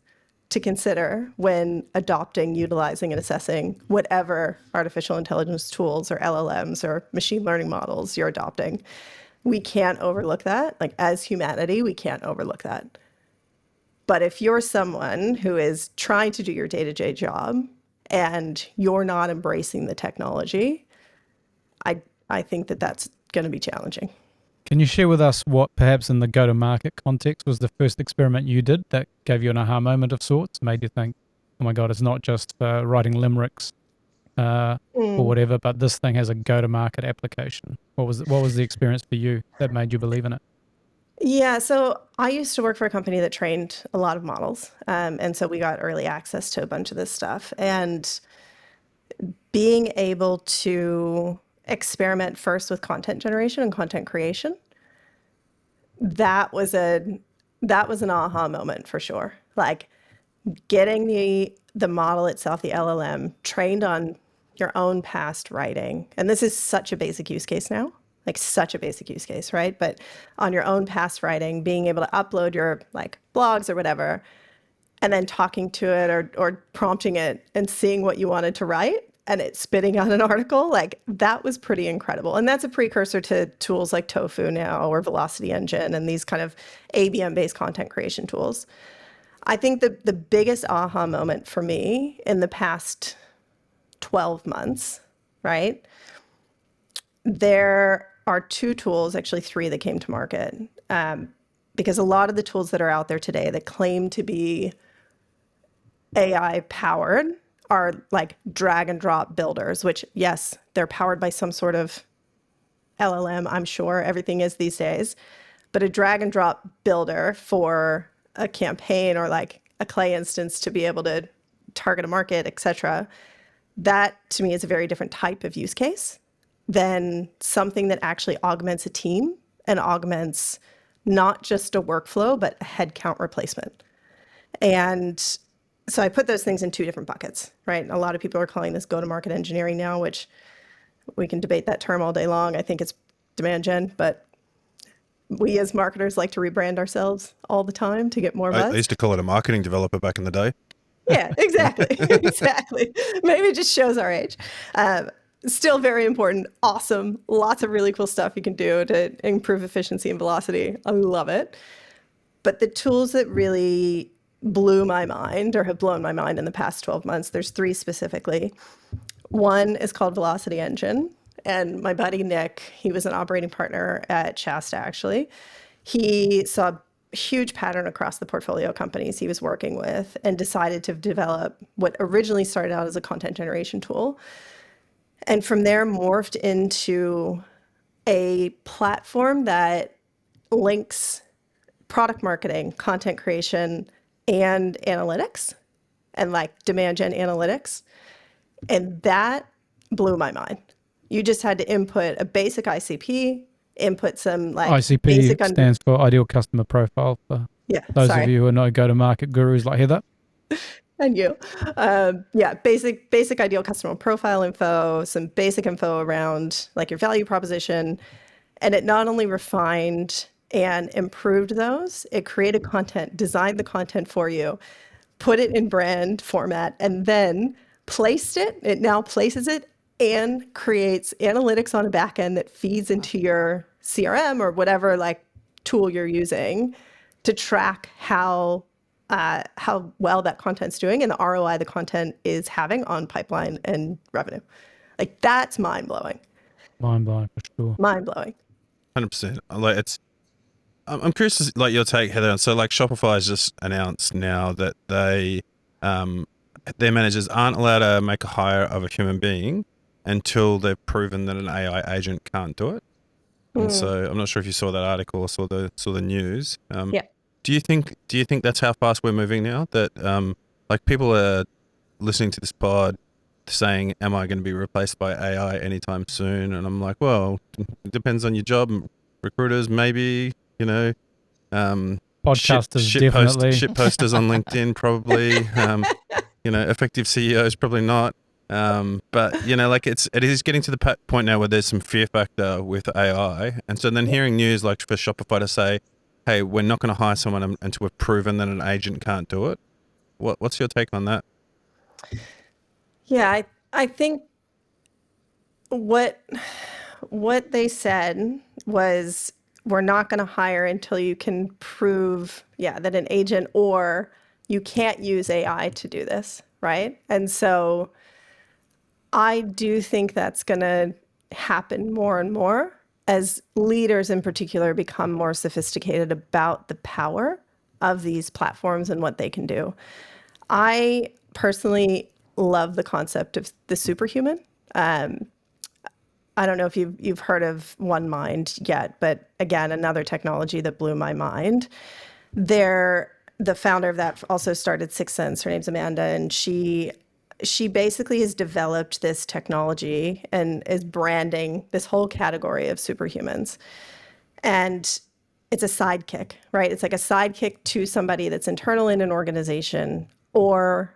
to consider when adopting, utilizing, and assessing whatever artificial intelligence tools or LLMs or machine learning models you're adopting. We can't overlook that. Like, as humanity, we can't overlook that. But if you're someone who is trying to do your day-to-day job and you're not embracing the technology, I think that that's going to be challenging. Can you share with us what, perhaps in the go-to-market context, was the first experiment you did that gave you an aha moment of sorts, made you think, oh my God, it's not just for writing limericks or whatever, but this thing has a go-to-market application? What was the experience for you that made you believe in it? Yeah, so I used to work for a company that trained a lot of models. And so we got early access to a bunch of this stuff. And being able to experiment first with content generation and content creation, that was an aha moment for sure. Like, getting the model itself, the LLM, trained on your own past writing. And this is such a basic use case now, like such a basic use case, right? But on your own past writing, being able to upload your like blogs or whatever, and then talking to it or prompting it and seeing what you wanted to write, and it spitting out an article, like that was pretty incredible. And that's a precursor to tools like Tofu now or Velocity Engine and these kind of ABM-based content creation tools. I think the biggest aha moment for me in the past 12 months, right? There are two tools, actually three, that came to market. Because a lot of the tools that are out there today that claim to be AI powered are like drag and drop builders, which, yes, they're powered by some sort of LLM, I'm sure everything is these days, but a drag and drop builder for a campaign or like a Clay instance to be able to target a market, et cetera, that to me is a very different type of use case. than something that actually augments a team and augments not just a workflow, but a headcount replacement. And so I put those things in two different buckets, right? A lot of people are calling this go-to-market engineering now, which we can debate that term all day long. I think it's demand gen, but we as marketers like to rebrand ourselves all the time to get more buzz. I used to call it a marketing developer back in the day. Yeah, exactly. Exactly. Maybe it just shows our age. Still very important. Awesome. Lots of really cool stuff you can do to improve efficiency and velocity. I love it. But the tools that really blew my mind or have blown my mind in the past 12 months, there's three specifically. One is called Velocity Engine. And my buddy Nick, he was an operating partner at Shasta, actually. He saw a huge pattern across the portfolio companies he was working with and decided to develop what originally started out as a content generation tool. And from there morphed into a platform that links product marketing, content creation, and analytics, and like demand gen analytics. And that blew my mind. You just had to input a basic ICP, input some like ICP stands for Ideal Customer Profile for those of you who are not go-to-market gurus like Heather. And you. Basic ideal customer profile info, some basic info around like your value proposition. And it not only refined and improved those, it created content, designed the content for you, put it in brand format, and then placed it. It now places it and creates analytics on a back end that feeds into your CRM or whatever like tool you're using to track how well that content's doing and the ROI the content is having on pipeline and revenue. Like that's mind-blowing. Mind-blowing for sure. Mind-blowing. 100%. Like I'm curious to like your take, Heather. So like Shopify has just announced now that they their managers aren't allowed to make a hire of a human being until they've proven that an AI agent can't do it. And so I'm not sure if you saw that article or saw the news. Yeah. Do you think that's how fast we're moving now? That like people are listening to this pod saying, "Am I going to be replaced by AI anytime soon?" And I'm like, well, it depends on your job. Recruiters, maybe, you know. Podcasters, definitely. Shit posters on LinkedIn, probably. You know, effective CEOs, probably not. But you know, like it is getting to the point now where there's some fear factor with AI, and so then hearing news like for Shopify to say, "Hey, we're not going to hire someone until we've proven that an agent can't do it." What's your take on that? Yeah, I think what they said was we're not going to hire until you can prove, that an agent or you can't use AI to do this, right? And so I do think that's going to happen more and more as leaders in particular become more sophisticated about the power of these platforms and what they can do. I personally love the concept of the superhuman. I don't know if you've heard of OneMind yet, but again, another technology that blew my mind. The founder of that also started 6th Sense. Her name's Amanda, and she basically has developed this technology and is branding this whole category of superhumans. And it's a sidekick, right? It's like a sidekick to somebody that's internal in an organization or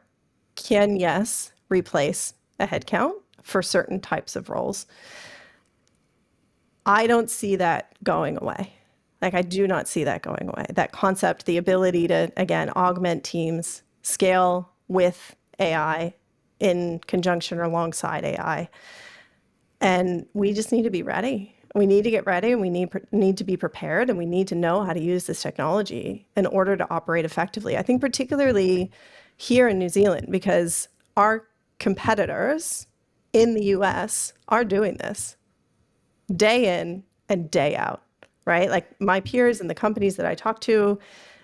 can, yes, replace a headcount for certain types of roles. I don't see that going away. Like, I do not see that going away. That concept, the ability to, again, augment teams, scale with AI in conjunction or alongside AI. And we just need to be ready. We need to get ready, and we need to be prepared, and we need to know how to use this technology in order to operate effectively. I think particularly here in New Zealand, because our competitors in the US are doing this day in and day out, right? Like my peers and the companies that I talk to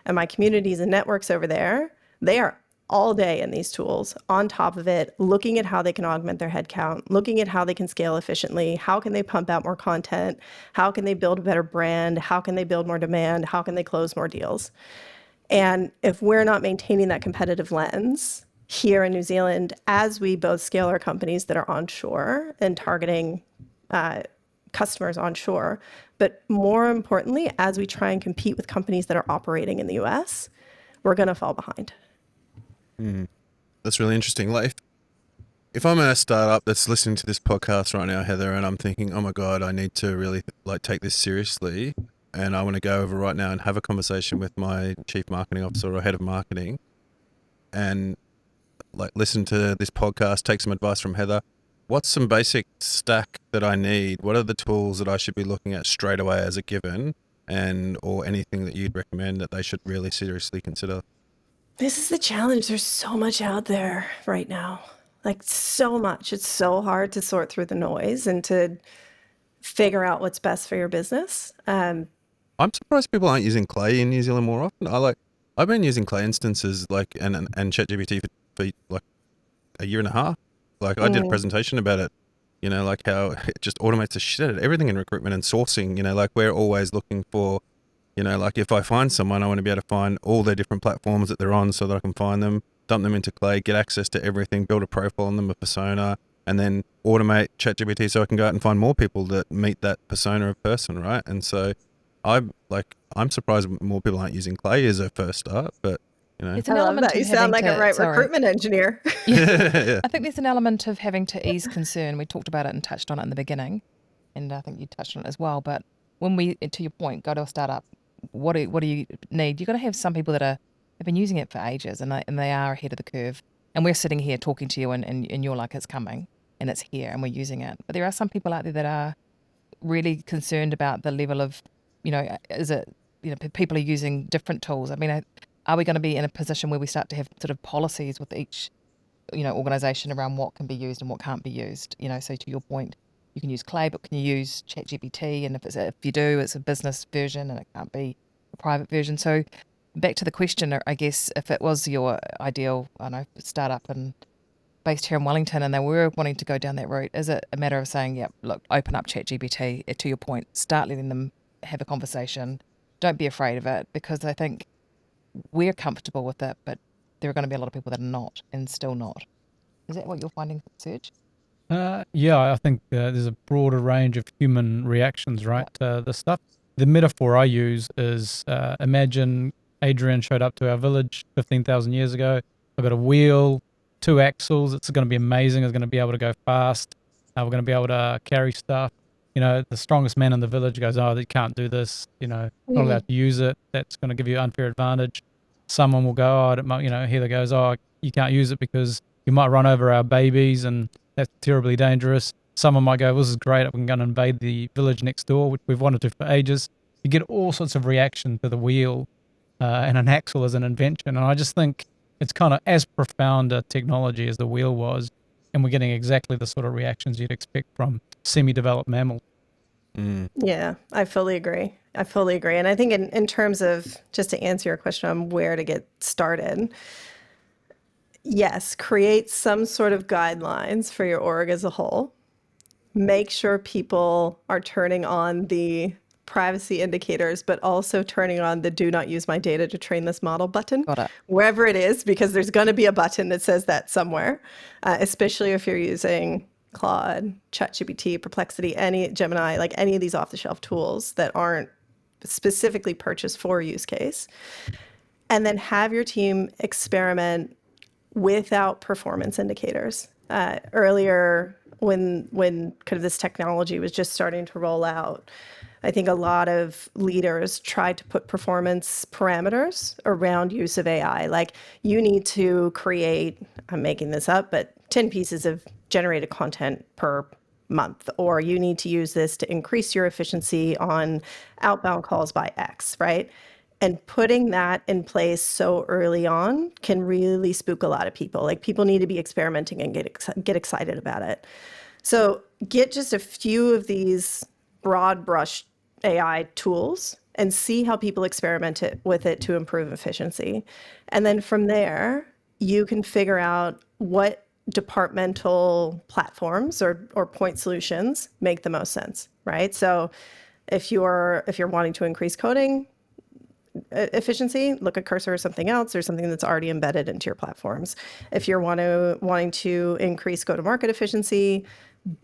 and my communities and networks over there, they are all day in these tools, on top of it, looking at how they can augment their headcount, looking at how they can scale efficiently, how can they pump out more content, how can they build a better brand, how can they build more demand, how can they close more deals. And if we're not maintaining that competitive lens here in New Zealand, as we both scale our companies that are onshore and targeting customers onshore. But more importantly, as we try and compete with companies that are operating in the US, we're going to fall behind. That's really interesting. Like, if I'm a startup that's listening to this podcast right now, Heather, and I'm thinking, oh my God, I need to really take this seriously, and I want to go over right now and have a conversation with my chief marketing officer or head of marketing, and listen to this podcast, take some advice from Heather. What's some basic stack that I need? What are the tools that I should be looking at straight away as a given, or anything that you'd recommend that they should really seriously consider? This is the challenge. There's so much out there right now. So much. It's so hard to sort through the noise and to figure out what's best for your business. I'm surprised people aren't using Clay in New Zealand more often. I've been using Clay instances and ChatGPT for a year and a half. I did a presentation about it, how it just automates the shit out of everything in recruitment and sourcing. We're always looking for, if I find someone, I want to be able to find all their different platforms that they're on so that I can find them, dump them into Clay, get access to everything, build a profile on them, a persona, and then automate ChatGPT so I can go out and find more people that meet that persona of person, right? And so I'm surprised more people aren't using Clay as a first start, but It's I an love element that. You of sound like having a right to- sorry. recruitment engineer. yeah. I think there's an element of having to ease concern. We talked about it and touched on it in the beginning, and I think you touched on it as well. But when we, to your point, go to a startup, what do you need? You're going to have some people that have been using it for ages, and they are ahead of the curve. And we're sitting here talking to you, and you're like, it's coming, and it's here, and we're using it. But there are some people out there that are really concerned about the level of, is it, people are using different tools. I mean, are we going to be in a position where we start to have sort of policies with each, organisation around what can be used and what can't be used? So to your point, you can use Clay, but can you use ChatGPT? And if you do, it's a business version and it can't be a private version. So back to the question, I guess, if it was your ideal, startup and based here in Wellington and they were wanting to go down that route, is it a matter of saying, yeah, look, open up ChatGPT, to your point, start letting them have a conversation. Don't be afraid of it, because I think we're comfortable with it, but there are going to be a lot of people that are not and still not. Is that what you're finding, Serge? Yeah, I think there's a broader range of human reactions, right, to the stuff. The metaphor I use is imagine Adrienne showed up to our village 15,000 years ago. I've got a wheel, 2 axles. It's going to be amazing. It's going to be able to go fast. We're going to be able to carry stuff. The strongest man in the village goes, oh, you can't do this. Not allowed to use it. That's going to give you an unfair advantage. Someone will go, Heather goes, oh, you can't use it because you might run over our babies and that's terribly dangerous. Someone might go, this is great. We can go and invade the village next door, which we've wanted to for ages. You get all sorts of reaction to the wheel and an axle as an invention. And I just think it's kind of as profound a technology as the wheel was. And we're getting exactly the sort of reactions you'd expect from semi-developed mammals. Yeah, I fully agree. And I think in terms of, just to answer your question on where to get started, yes, create some sort of guidelines for your org as a whole. Make sure people are turning on the privacy indicators, but also turning on the do not use my data to train this model button. Got it. Wherever it is, because there's going to be a button that says that somewhere, especially if you're using Claude, ChatGPT, Perplexity, Gemini, any of these off-the-shelf tools that aren't specifically purchased for a use case. And then have your team experiment without performance indicators. Earlier, when kind of this technology was just starting to roll out, I think a lot of leaders tried to put performance parameters around use of AI. You need to create, I'm making this up, but 10 pieces of generated content per month, or you need to use this to increase your efficiency on outbound calls by X, right? And putting that in place so early on can really spook a lot of people. People need to be experimenting and get excited about it. So get just a few of these broad brush AI tools and see how people experiment with it to improve efficiency. And then from there, you can figure out what departmental platforms or point solutions make the most sense, right? So if you're wanting to increase coding efficiency, look at Cursor or something else, or something that's already embedded into your platforms. If you're wanting to increase go-to-market efficiency,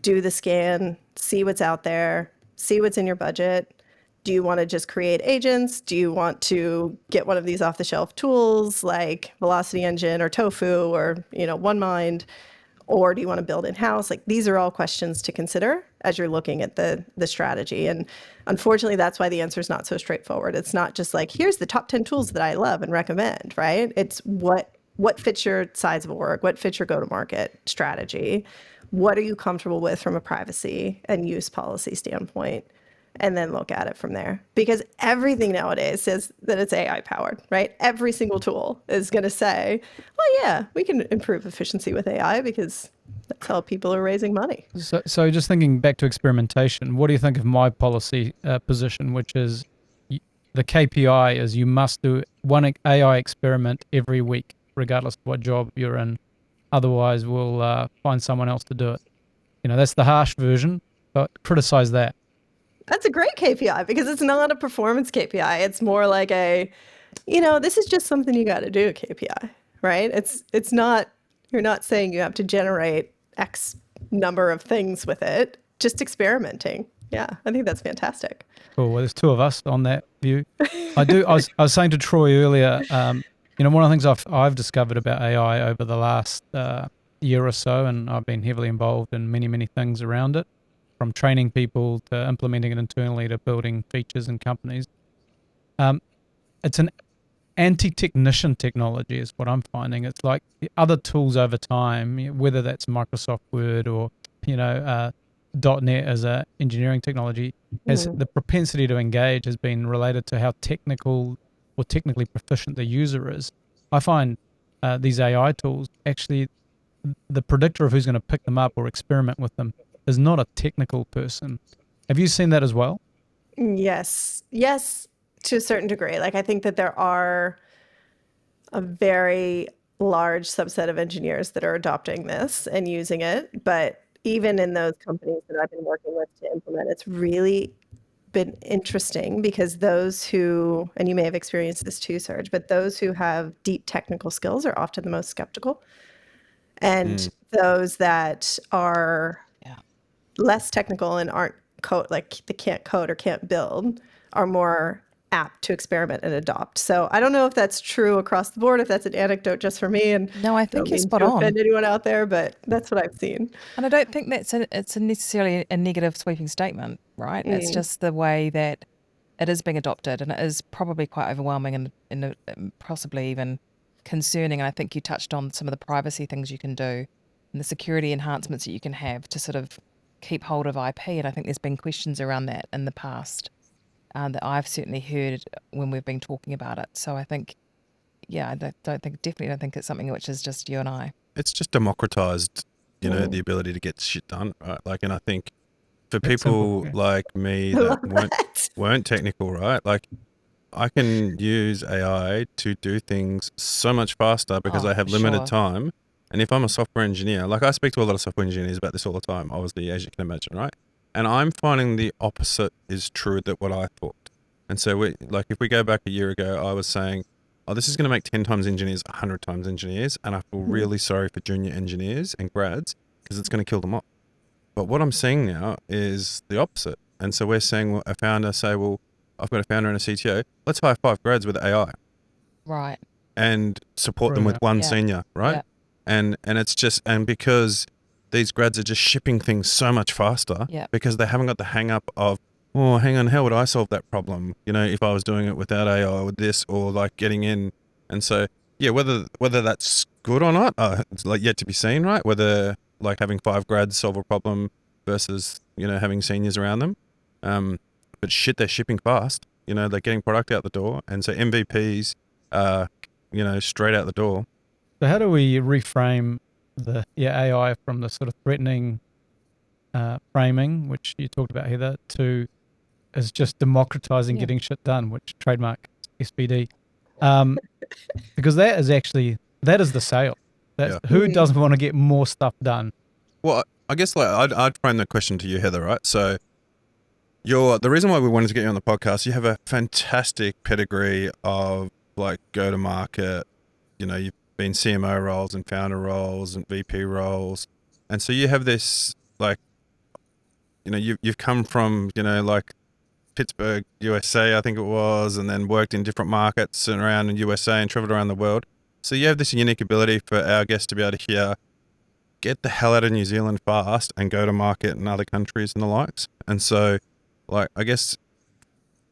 do the scan see what's out there, see what's in your budget. Do you want to just create agents? Do you want to get one of these off-the-shelf tools like Velocity Engine or Tofu or, OneMind? Or do you want to build in-house? Like, these are all questions to consider as you're looking at the strategy. And unfortunately, that's why the answer is not so straightforward. It's not just like, here's the top 10 tools that I love and recommend, right? It's what fits your size of org, what fits your go-to-market strategy, what are you comfortable with from a privacy and use policy standpoint, and then look at it from there. Because everything nowadays says that it's AI powered, right? Every single tool is going to say, well, yeah, we can improve efficiency with AI because that's how people are raising money. So just thinking back to experimentation, what do you think of my policy position, which is the KPI is you must do one AI experiment every week, regardless of what job you're in. Otherwise, we'll find someone else to do it. That's the harsh version, but criticize that. That's a great KPI because it's not a performance KPI. It's more like this is just something you got to do KPI, right? It's not, you're not saying you have to generate X number of things with it, just experimenting. Yeah, I think that's fantastic. Cool. Well, there's two of us on that view. I was saying to Troy earlier, one of the things I've discovered about AI over the last year or so, and I've been heavily involved in many, many things around it, from training people to implementing it internally to building features in companies. It's an anti-technician technology is what I'm finding. It's like the other tools over time, whether that's Microsoft Word or, .NET as a engineering technology, has the propensity to engage has been related to how technical or technically proficient the user is. I find these AI tools, actually, the predictor of who's going to pick them up or experiment with them is not a technical person. Have you seen that as well? Yes, to a certain degree. Like, I think that there are a very large subset of engineers that are adopting this and using it. But even in those companies that I've been working with to implement, it's really been interesting because those who, and you may have experienced this too, Serge, but those who have deep technical skills are often the most skeptical. And those that are less technical and aren't they can't code or can't build are more apt to experiment and adopt. So I don't know if that's true across the board, if that's an anecdote just for me. And no, I think you're spot on. On. Offend anyone out there, but that's what I've seen. And I don't think it's necessarily a negative sweeping statement, right? It's just the way that it is being adopted, and it is probably quite overwhelming and possibly even concerning. And I think you touched on some of the privacy things you can do and the security enhancements that you can have to sort of keep hold of IP. And I think there's been questions around that in the past that I've certainly heard when we've been talking about it. So I think, I definitely don't think it's something which is just you and I. It's just democratized, the ability to get shit done, right? And I think for people like me that weren't technical, right? Like, I can use AI to do things so much faster because I have limited time. And if I'm a software engineer, like, I speak to a lot of software engineers about this all the time, obviously, as you can imagine, right? And I'm finding the opposite is true than what I thought. And so if we go back a year ago, I was saying, this is going to make 10 times engineers, 100 times engineers. And I feel really sorry for junior engineers and grads because it's going to kill them off. But what I'm seeing now is the opposite. And so we're saying, a founder say, I've got a founder and a CTO. Let's hire 5 grads with AI. Right. And support them with one senior, right? Yeah. And it's just, and because these grads are just shipping things so much faster because they haven't got the hang up of, hang on, how would I solve that problem? If I was doing it without AI or with this, or like getting in. And so, whether that's good or not, it's like yet to be seen, right? Whether like having 5 grads solve a problem versus, having seniors around them. But shit, they're shipping fast. They're getting product out the door. And so MVPs, straight out the door. So how do we reframe the AI from the sort of threatening framing, which you talked about, Heather, to is just democratizing getting shit done, which trademark SPD, because that is the sale. Who doesn't want to get more stuff done? Well, I guess I'd frame the question to you, Heather, right? So the reason why we wanted to get you on the podcast, you have a fantastic pedigree of like go-to-market, you've been CMO roles and founder roles and VP roles. And so you have this like you've come from, like Pittsburgh, USA, I think it was, and then worked in different markets and around in USA and traveled around the world. So you have this unique ability for our guests to be able to hear, get the hell out of New Zealand fast and go to market in other countries and the likes. And so, like, I guess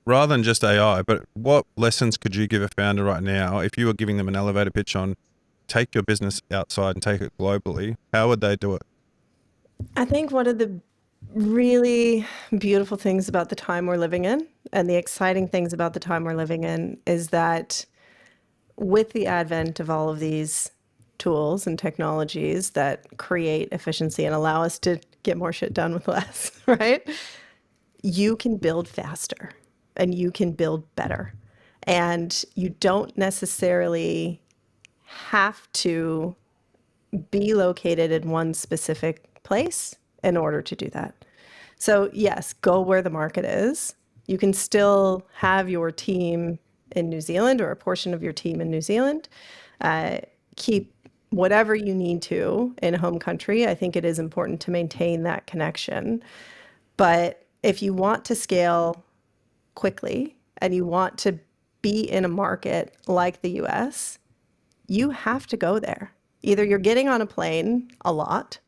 rather than just AI, but what lessons could you give a founder right now if you were giving them an elevator pitch on take your business outside and take it globally? How would they do it? I think one of the really beautiful things about the time we're living in and the exciting things about the time we're living in is that with the advent of all of these tools and technologies that create efficiency and allow us to get more shit done with less, right? You can build faster and you can build better. And you don't necessarily have to be located in one specific place in order to do that. So yes, go where the market is. You can still have your team in New Zealand or a portion of your team in New Zealand. Keep whatever you need to in home country. I think it is important to maintain that connection. But if you want to scale quickly and you want to be in a market like the US, you have to go there. Either you're getting on a plane a lot,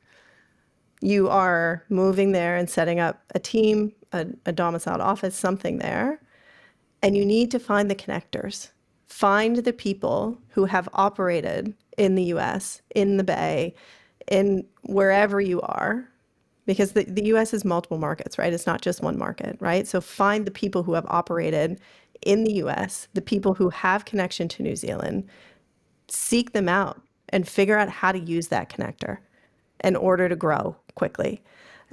you are moving there and setting up a team, a domiciled office, something there, and you need to find the connectors. Find the people who have operated in the US, in the Bay, in wherever you are, because the US is multiple markets, right? It's not just one market, right? So find the people who have operated in the US, the people who have connection to New Zealand, seek them out and figure out how to use that connector in order to grow quickly.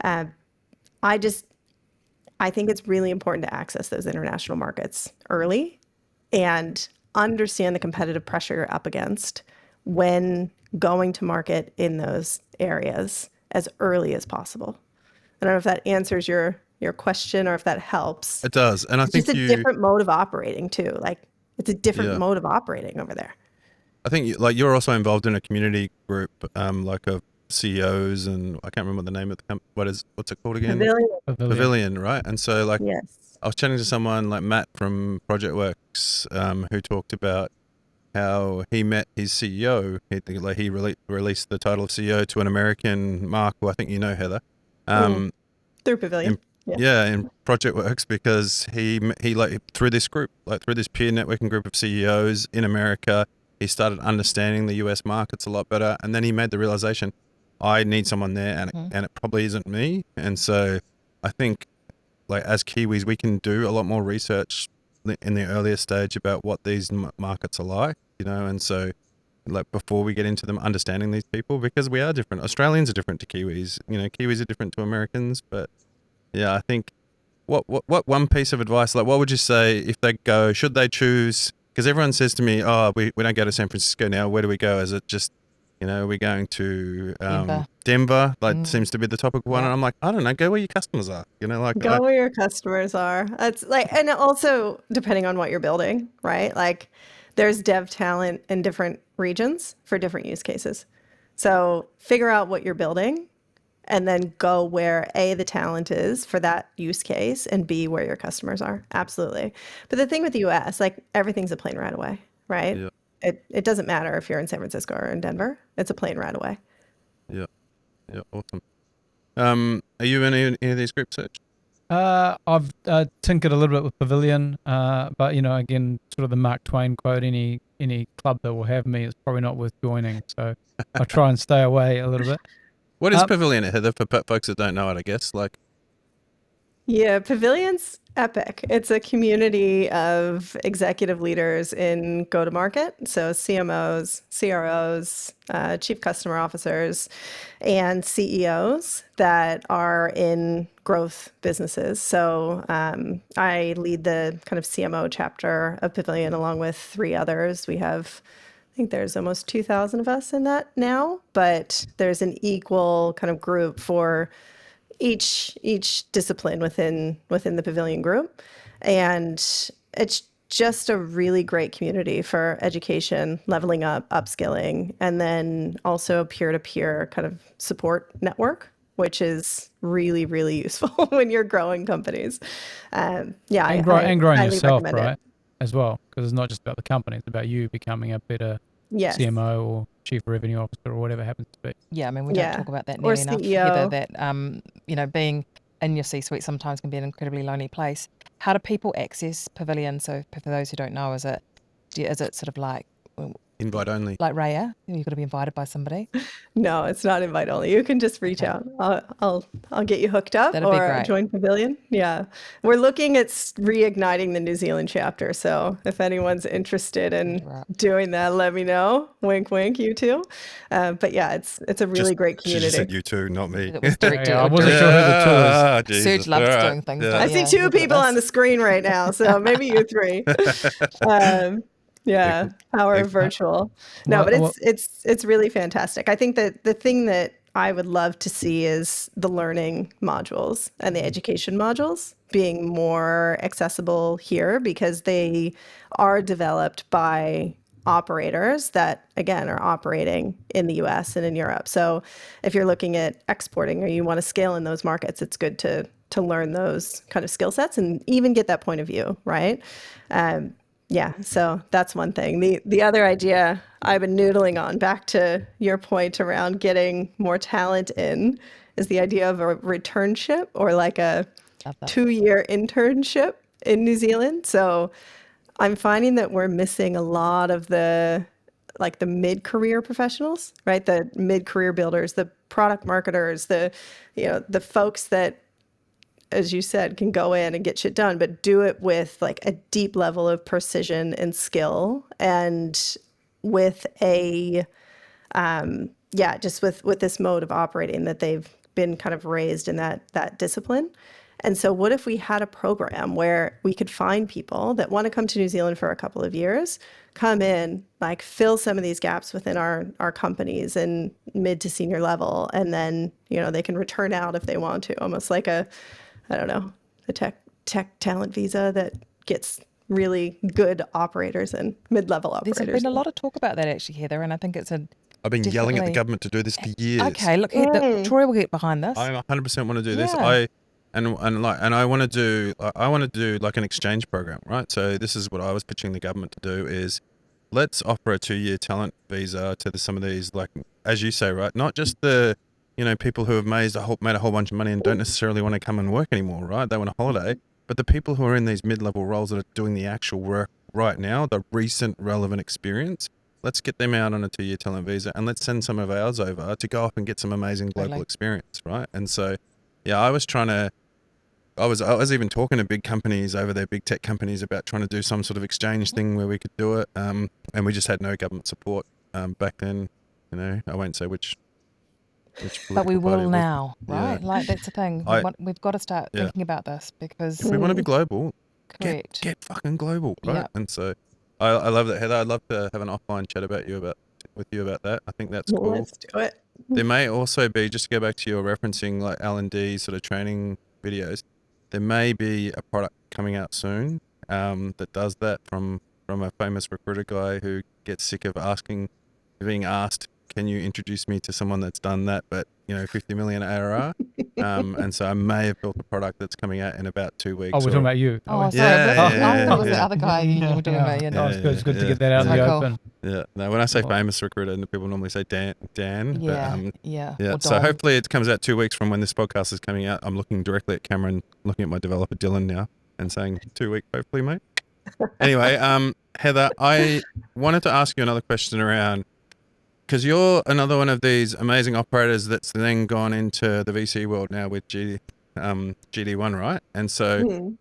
I think it's really important to access those international markets early and understand the competitive pressure you're up against when going to market in those areas as early as possible. I don't know if that answers your question or if that helps. It does. And I think it's just a different mode of operating too. Like it's a different mode of operating over there. I think you're also involved in a community group, like of CEOs, and I can't remember the name of the company. What's it called again? Pavilion, right? And so yes. I was chatting to someone like Matt from ProjectWorks, who talked about how he met his CEO. He released the title of CEO to an American, Mark, who I think you know, Heather. Through Pavilion. In ProjectWorks, because he through this group, through this peer networking group of CEOs in America, he started understanding the US markets a lot better. And then he made the realization, I need someone there and it probably isn't me. And so I think as Kiwis, we can do a lot more research in the earlier stage about what these markets are like, and so before we get into them, understanding these people, because we are different. Australians are different to Kiwis, Kiwis are different to Americans. But yeah, I think what one piece of advice, what would you say if they go, should they choose? Because everyone says to me, oh, we don't go to San Francisco now. Where do we go? Is it just, we're going to Denver? Seems to be the topical one. And I'm like, I don't know. Go where your customers are. Go where your customers are. It's and also depending on what you're building, right? There's dev talent in different regions for different use cases. So figure out what you're building and then go where A, the talent is for that use case, and B, where your customers are. Absolutely. But the thing with the US, everything's a plane ride away, right? Yeah. It doesn't matter if you're in San Francisco or in Denver. It's a plane ride away. Yeah. Yeah. Awesome. Are you in any of these groups, Serge? I've tinkered a little bit with Pavilion, but again, sort of the Mark Twain quote: "Any club that will have me is probably not worth joining." So I try and stay away a little bit. What is Pavilion, Heather, for folks that don't know it? I guess Yeah, Pavilion's epic. It's a community of executive leaders in go-to-market, so CMOs, CROs, chief customer officers, and CEOs that are in growth businesses. So I lead the kind of CMO chapter of Pavilion along with 3 others. We have, I think there's almost 2,000 of us in that now, but there's an equal kind of group for each discipline within the Pavilion group. And it's just a really great community for education, leveling up, upskilling, and then also peer-to-peer kind of support network which is really, really useful when you're growing companies. And growing highly yourself, recommend it. right? As well, because it's not just about the company; it's about you becoming a better Yes. CMO or chief revenue officer or whatever happens to be. Yeah, I mean, we don't talk about that Or nearly enough, CEO. Heather, that, being in your C-suite sometimes can be an incredibly lonely place. How do people access Pavilion? So for those who don't know, is it sort of like Invite only. like Raya? You've got to be invited by somebody? No, it's not invite only. You can just reach out. I'll get you hooked up That'd be or great. join Pavilion. Yeah. We're looking at reigniting the New Zealand chapter. So if anyone's interested in doing that, let me know. Wink, wink, you too. But yeah, it's a really great community. She just said you too, not me. It was directed. I wasn't sure who the two is. Ah, Jesus. Serge loves All right. doing things. Yeah. don't I you? see Yeah, two look at people on the this. screen right now, so maybe you three. Yeah, power of virtual. No, but it's really fantastic. I think that the thing that I would love to see is the learning modules and the education modules being more accessible here, because they are developed by operators that, again, are operating in the US and in Europe. So if you're looking at exporting or you want to scale in those markets, it's good to learn those kind of skill sets and even get that point of view, right? Yeah, so that's one thing. The other idea I've been noodling on, back to your point around getting more talent in, is the idea of a returnship, or like a 2-year internship in New Zealand. So I'm finding that we're missing a lot of the mid-career professionals, right? The mid-career builders, the product marketers, the folks that, as you said, can go in and get shit done, but do it with like a deep level of precision and skill, and with just with this mode of operating that they've been kind of raised in that discipline. And so what if we had a program where we could find people that want to come to New Zealand for a couple of years, come in, like fill some of these gaps within our companies in mid to senior level, and then, they can return out if they want to, almost like a tech talent visa that gets really good operators and mid-level operators. There's been a lot of talk about that actually, Heather, and I think it's I've been yelling at the government to do this for years. Okay, look, Troy will get behind this. I 100% want to do this. Yeah. I want to do like an exchange program, right? So this is what I was pitching the government to do: is let's offer a 2-year talent visa to some of these, like, as you say, right? Not just the people who have made a whole bunch of money and don't necessarily want to come and work anymore, right? They want a holiday. But the people who are in these mid-level roles that are doing the actual work right now, the recent relevant experience, let's get them out on a 2-year talent visa, and let's send some of ours over to go off and get some amazing global experience, right? And so, yeah, I was even talking to big companies over there, big tech companies, about trying to do some sort of exchange thing where we could do it. And we just had no government support back then. I won't say which but we will party now, right? Yeah. Like, that's the thing. We've got to start thinking about this, because if we want to be global, correct. Get fucking global, right? Yep. And so I love that, Heather. I'd love to have an offline chat with you about that. I think that's cool. Let's do it. There may also be, just to go back to your referencing like L&D sort of training videos, there may be a product coming out soon that does that from a famous recruiter guy who gets sick of being asked, can you introduce me to someone that's done that, but 50 million ARR? And so I may have built a product that's coming out in about 2 weeks. Oh, we're talking about you. Oh, sorry. Yeah, I was the other guy you were talking about. No, it's good to get that out in the open. Yeah. No, when I say famous recruiter, people normally say Dan. Yeah. But, yeah. So hopefully it comes out 2 weeks from when this podcast is coming out. I'm looking directly at Cameron, looking at my developer Dylan now, and saying 2 weeks, hopefully, mate. Anyway, Heather, I wanted to ask you another question around, because you're another one of these amazing operators that's then gone into the VC world now with GD1, right? And so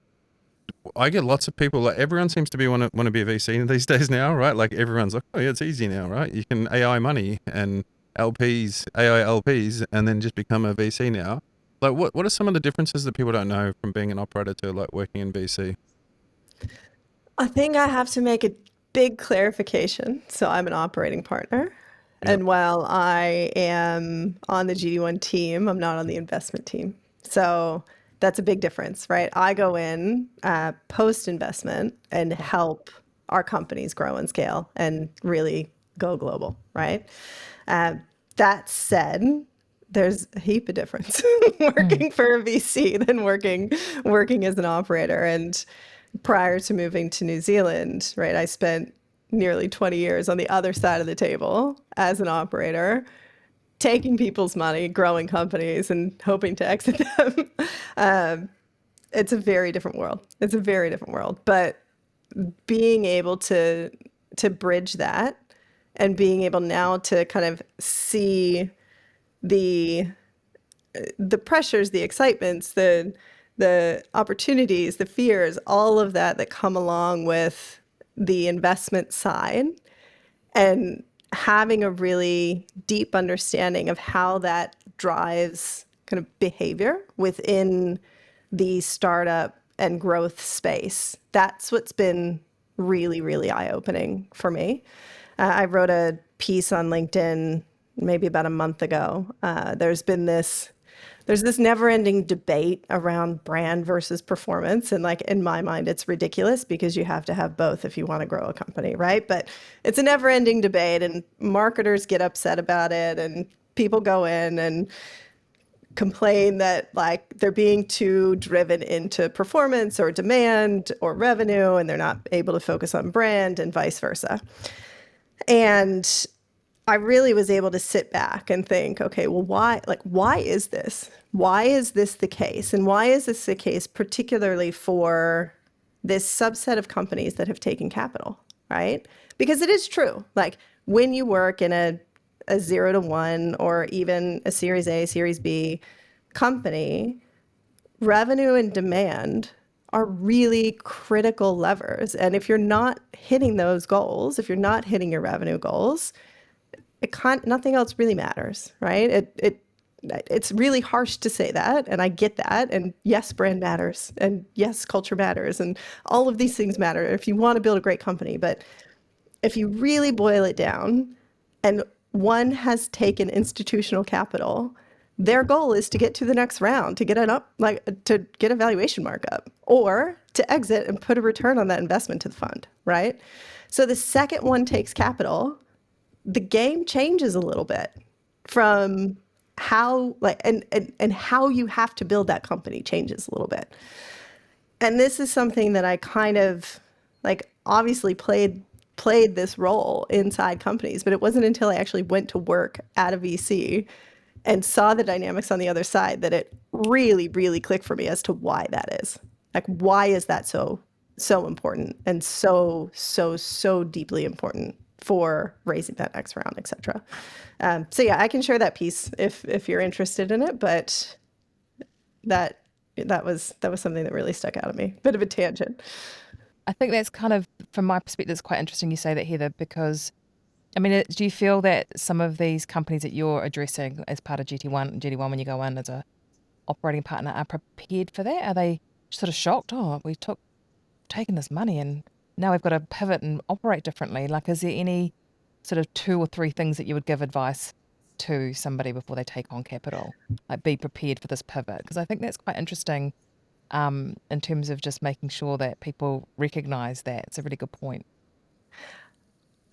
I get lots of people, like everyone seems to want to be a VC these days now, right? Like everyone's like, oh yeah, it's easy now, right? You can AI money and AI LPs, and then just become a VC now. Like what are some of the differences that people don't know from being an operator to like working in VC? I think I have to make a big clarification. So I'm an operating partner. And while I am on the GD1 team, I'm not on the investment team. So that's a big difference, right? I go in post-investment and help our companies grow and scale and really go global, right? That said, there's a heap of difference working for a VC than working as an operator. And prior to moving to New Zealand, right, I spent nearly 20 years on the other side of the table as an operator, taking people's money, growing companies, and hoping to exit them. It's a very different world. It's a very different world. But being able to bridge that and being able now to kind of see the pressures, the excitements, the opportunities, the fears, all of that come along with the investment side, and having a really deep understanding of how that drives kind of behavior within the startup and growth space. That's what's been really, really eye-opening for me. I wrote a piece on LinkedIn maybe about a month ago. There's this never-ending debate around brand versus performance. And like, in my mind, it's ridiculous because you have to have both if you want to grow a company, right? But it's a never-ending debate, and marketers get upset about it, and people go in and complain that like they're being too driven into performance or demand or revenue, and they're not able to focus on brand, and vice versa. And I really was able to sit back and think, okay, well, why is this? Why is this the case? And why is this the case particularly for this subset of companies that have taken capital, right? Because it is true. Like, when you work in a 0 to 1 or even a Series A, Series B company, revenue and demand are really critical levers. And if you're not hitting those goals, if you're not hitting your revenue goals, nothing else really matters, right? It's really harsh to say that, and I get that. And yes, brand matters, and yes, culture matters, and all of these things matter if you want to build a great company. But if you really boil it down, and one has taken institutional capital, their goal is to get to the next round, to get to get a valuation markup, or to exit and put a return on that investment to the fund, right? So the second one takes capital, the game changes a little bit from how and how you have to build that company changes a little bit. And this is something that I kind of obviously played this role inside companies, but it wasn't until I actually went to work at a VC and saw the dynamics on the other side that it really, really clicked for me as to why that is. Like, why is that so important and so deeply important for raising that next round, et cetera. So yeah, I can share that piece if you're interested in it, but that was something that really stuck out at me. Bit of a tangent. I think that's kind of, from my perspective, it's quite interesting you say that, Heather, because, I mean, do you feel that some of these companies that you're addressing as part of GD1 when you go in as a operating partner are prepared for that? Are they sort of shocked? Oh, we've taken this money and now we've got to pivot and operate differently. Like, is there any sort of 2 or 3 things that you would give advice to somebody before they take on capital? Like, be prepared for this pivot. Because I think that's quite interesting in terms of just making sure that people recognize that. It's a really good point.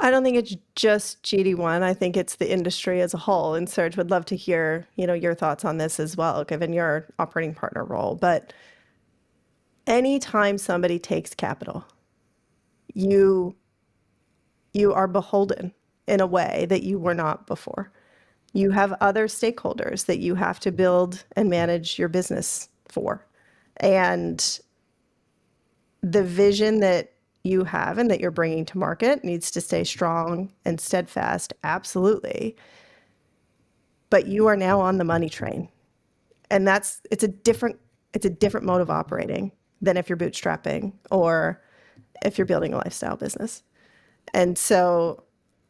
I don't think it's just GD1. I think it's the industry as a whole. And Serge, would love to hear, your thoughts on this as well, given your operating partner role. But anytime somebody takes capital, you are beholden in a way that you were not before. You have other stakeholders that you have to build and manage your business for. And the vision that you have and that you're bringing to market needs to stay strong and steadfast, absolutely. But you are now on the money train. And it's a different mode of operating than if you're bootstrapping or if you're building a lifestyle business. And so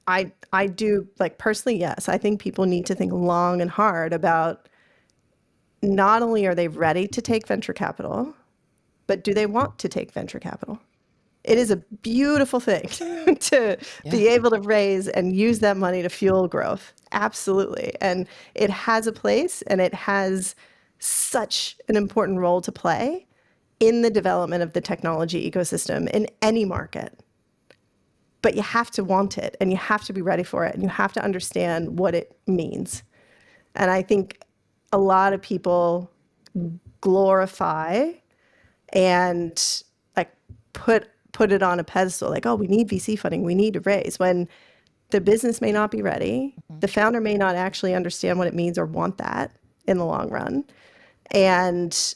I do, personally, yes, I think people need to think long and hard about not only are they ready to take venture capital, but do they want to take venture capital? It is a beautiful thing to be able to raise and use that money to fuel growth. Absolutely. And it has a place, and it has such an important role to play in the development of the technology ecosystem in any market. But you have to want it, and you have to be ready for it, and you have to understand what it means. And I think a lot of people glorify and like put it on a pedestal, like, oh, we need VC funding, we need to raise, when the business may not be ready. The founder may not actually understand what it means or want that in the long run. And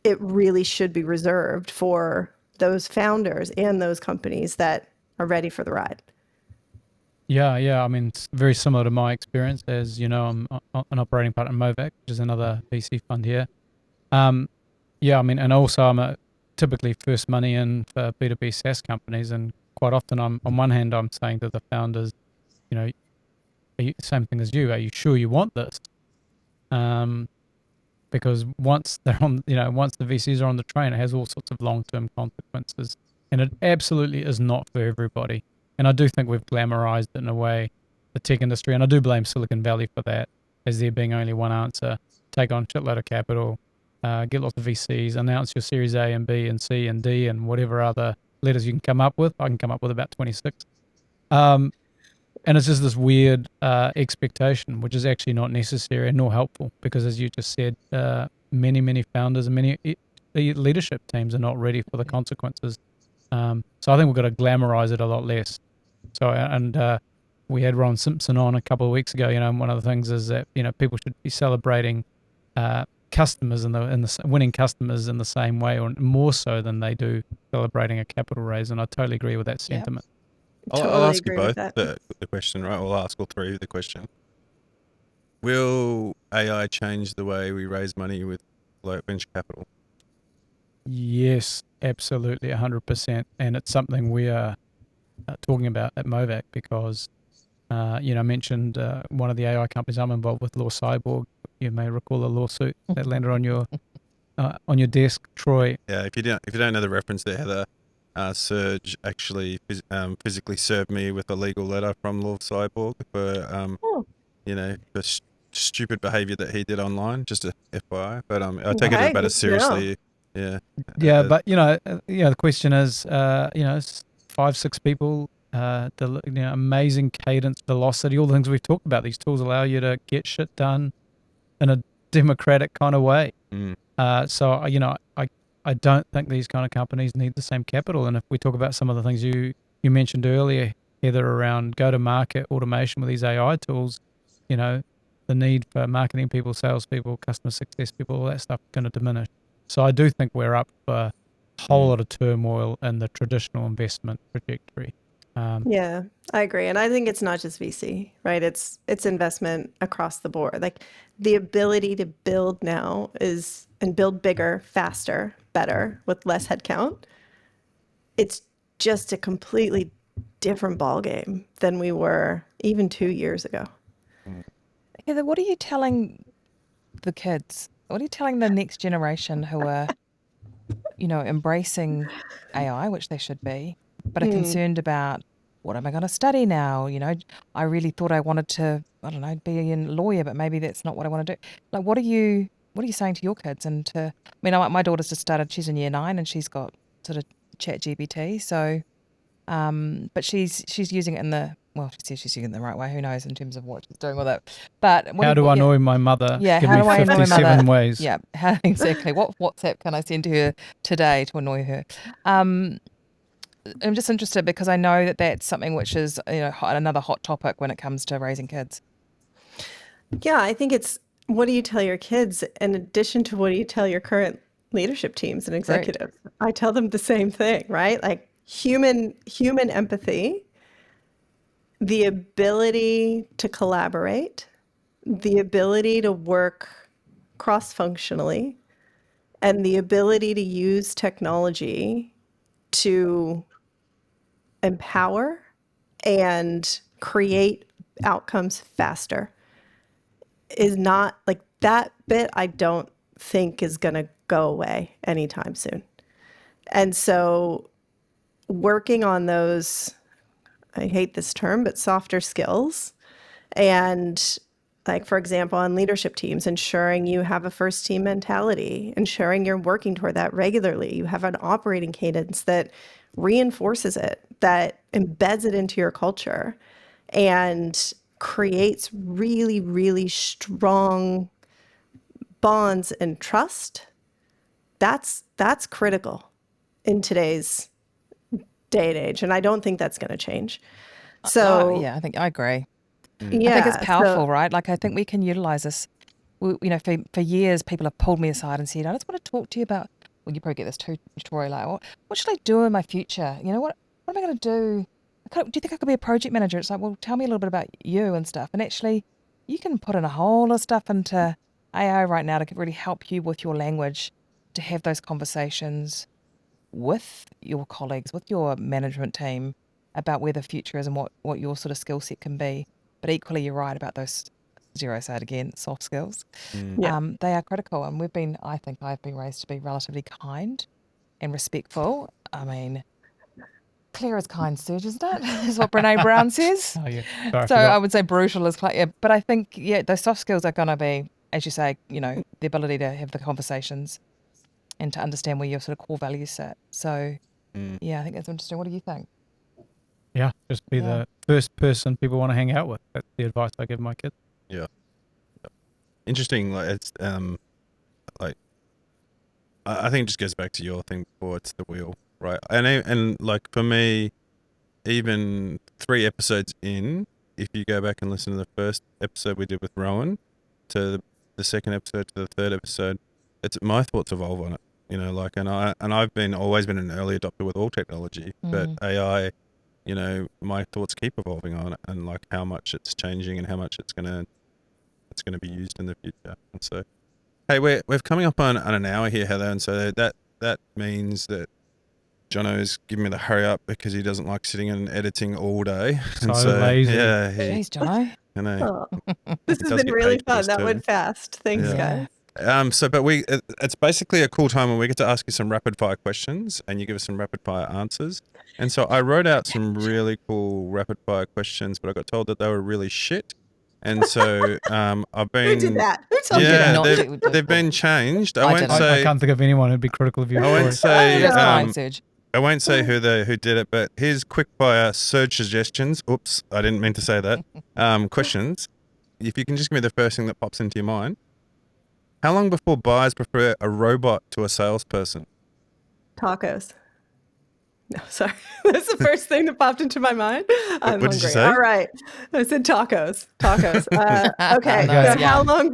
it really should be reserved for those founders and those companies that are ready for the ride. Yeah. I mean, it's very similar to my experience. As you know, I'm an operating partner in 𝗦𝗶𝗹𝗶𝗆, which is another VC fund here. Yeah, I mean, and also I'm typically first money in for B2B SaaS companies, and quite often on one hand, I'm saying to the founders, you know, same thing as you, are you sure you want this? Because once they're on, once the VCs are on the train, it has all sorts of long-term consequences, and it absolutely is not for everybody. And I do think we've glamorized it in a way, the tech industry, and I do blame Silicon Valley for that, as there being only one answer: take on a shitload of capital, get lots of VCs, announce your Series A and B and C and D and whatever other letters you can come up with. I can come up with about 26. And it's just this weird expectation, which is actually not necessary and nor helpful, because as you just said, many founders and many leadership teams are not ready for the consequences. So I think we've got to glamorize it a lot less. So, and we had Ron Simpson on a couple of weeks ago, and one of the things is that, people should be celebrating customers and winning customers in the same way, or more so than they do celebrating a capital raise. And I totally agree with that sentiment. I'll ask you both the question, right? I'll ask all three the question. Will AI change the way we raise money with low venture capital? Yes, absolutely, 100%. And it's something we are talking about at 𝗦𝗶𝗶𝗶𝗆, because, I mentioned one of the AI companies I'm involved with, 𝘁𝗶𝗏. You may recall a lawsuit that landed on your desk, Troy. Yeah, if you don't know the reference there, Heather, Serge actually physically served me with a legal letter from 𝘁𝗶𝗏𝗏 for the stupid behavior that he did online. Just a FYI, but I take it about as seriously. Yeah. But the question is, 5-6 people, amazing cadence, velocity, all the things we've talked about. These tools allow you to get shit done in a democratic kind of way. So I don't think these kind of companies need the same capital. And if we talk about some of the things you mentioned earlier, Heather, around go-to-market automation with these AI tools, the need for marketing people, salespeople, customer success people, all that stuff is going to diminish. So I do think we're up for a whole lot of turmoil in the traditional investment trajectory. Yeah, I agree. And I think it's not just VC, right? It's investment across the board. Like, the ability to build now and build bigger, faster, better, with less headcount. It's just a completely different ballgame than we were even 2 years ago. Heather, what are you telling the kids? What are you telling the next generation who are, embracing AI, which they should be, but are concerned about, what am I going to study now? I really thought I wanted to, be a lawyer, but maybe that's not what I want to do. Like, what are you saying to your kids? And my daughter's just started, she's in year 9 and she's got sort of ChatGPT. So, but she's using it she says she's using it the right way. Who knows in terms of what she's doing with it. But how do I annoy my mother? Yeah, Give how me do I annoy my 57 mother? ways. Yeah, exactly. What WhatsApp can I send to her today to annoy her? I'm just interested because I know that that's something which is another hot topic when it comes to raising kids. Yeah, I think it's, what do you tell your kids in addition to what do you tell your current leadership teams and executives? Right. I tell them the same thing, right? Like, human empathy, the ability to collaborate, the ability to work cross-functionally, and the ability to use technology to empower and create outcomes faster is not, like, that bit I don't think is going to go away anytime soon. And so working on those, I hate this term, but softer skills, and, like, for example, on leadership teams, ensuring you have a first team mentality, ensuring you're working toward that regularly, you have an operating cadence that reinforces it, that embeds it into your culture, and creates really, really strong bonds and trust, that's critical in today's day and age. And I don't think that's going to change. So yeah, I think I agree. yeah, I think it's powerful, right? Like, I think we can utilize this. For years, people have pulled me aside and said, I just want to talk to you about, well, you probably get this too, Troy, like, what should I do in my future? What am I going to do? Do you think I could be a project manager? It's like, well, tell me a little bit about you and stuff. And actually, you can put in a whole lot of stuff into AI right now to really help you with your language, to have those conversations with your colleagues, with your management team about where the future is and what your sort of skill set can be. But equally, you're right about those, zero say it again, soft skills. They are critical. And I think I've been raised to be relatively kind and respectful. I mean, clear as kind, Serge, isn't it? Is what Brene Brown says. Oh, yeah. Sorry, So I would say brutal is clear. Yeah, but I think, those soft skills are going to be, as you say, the ability to have the conversations and to understand where your sort of core values sit. So, I think that's interesting. What do you think? Yeah, just be the first person people want to hang out with. That's the advice I give my kids. Yeah. Interesting. Like, it's I think it just goes back to your thing before. It's the wheel, right? And like for me, even 3 episodes in, if you go back and listen to the first episode we did with Rowan, to the second episode, to the third episode, it's my thoughts evolve on it. And I've always been an early adopter with all technology, but AI, my thoughts keep evolving on it, and like how much it's changing and how much it's gonna be used in the future. And so, hey, we're coming up on an hour here, Heather, and so that means that Jono's giving me the hurry up because he doesn't like sitting and editing all day. And So lazy. Yeah, Jeez, Jono. I know. This has been really fun. That went fast. Thanks, guys. But it's basically a cool time when we get to ask you some rapid fire questions and you give us some rapid fire answers. And so I wrote out some really cool rapid fire questions, but I got told that they were really shit. And so I've been. Who did that? Who told you that? They've been changed. I can't think of anyone who'd be critical of you. I won't say. That's fine, Serge. I won't say who did it, but here's quick fire search suggestions. Oops, I didn't mean to say that. Questions. If you can just give me the first thing that pops into your mind. How long before buyers prefer a robot to a salesperson? Tacos. No, sorry. That's the first thing that popped into my mind. I'm what did you hungry. say? All right. I said tacos. Okay. Nice. So how long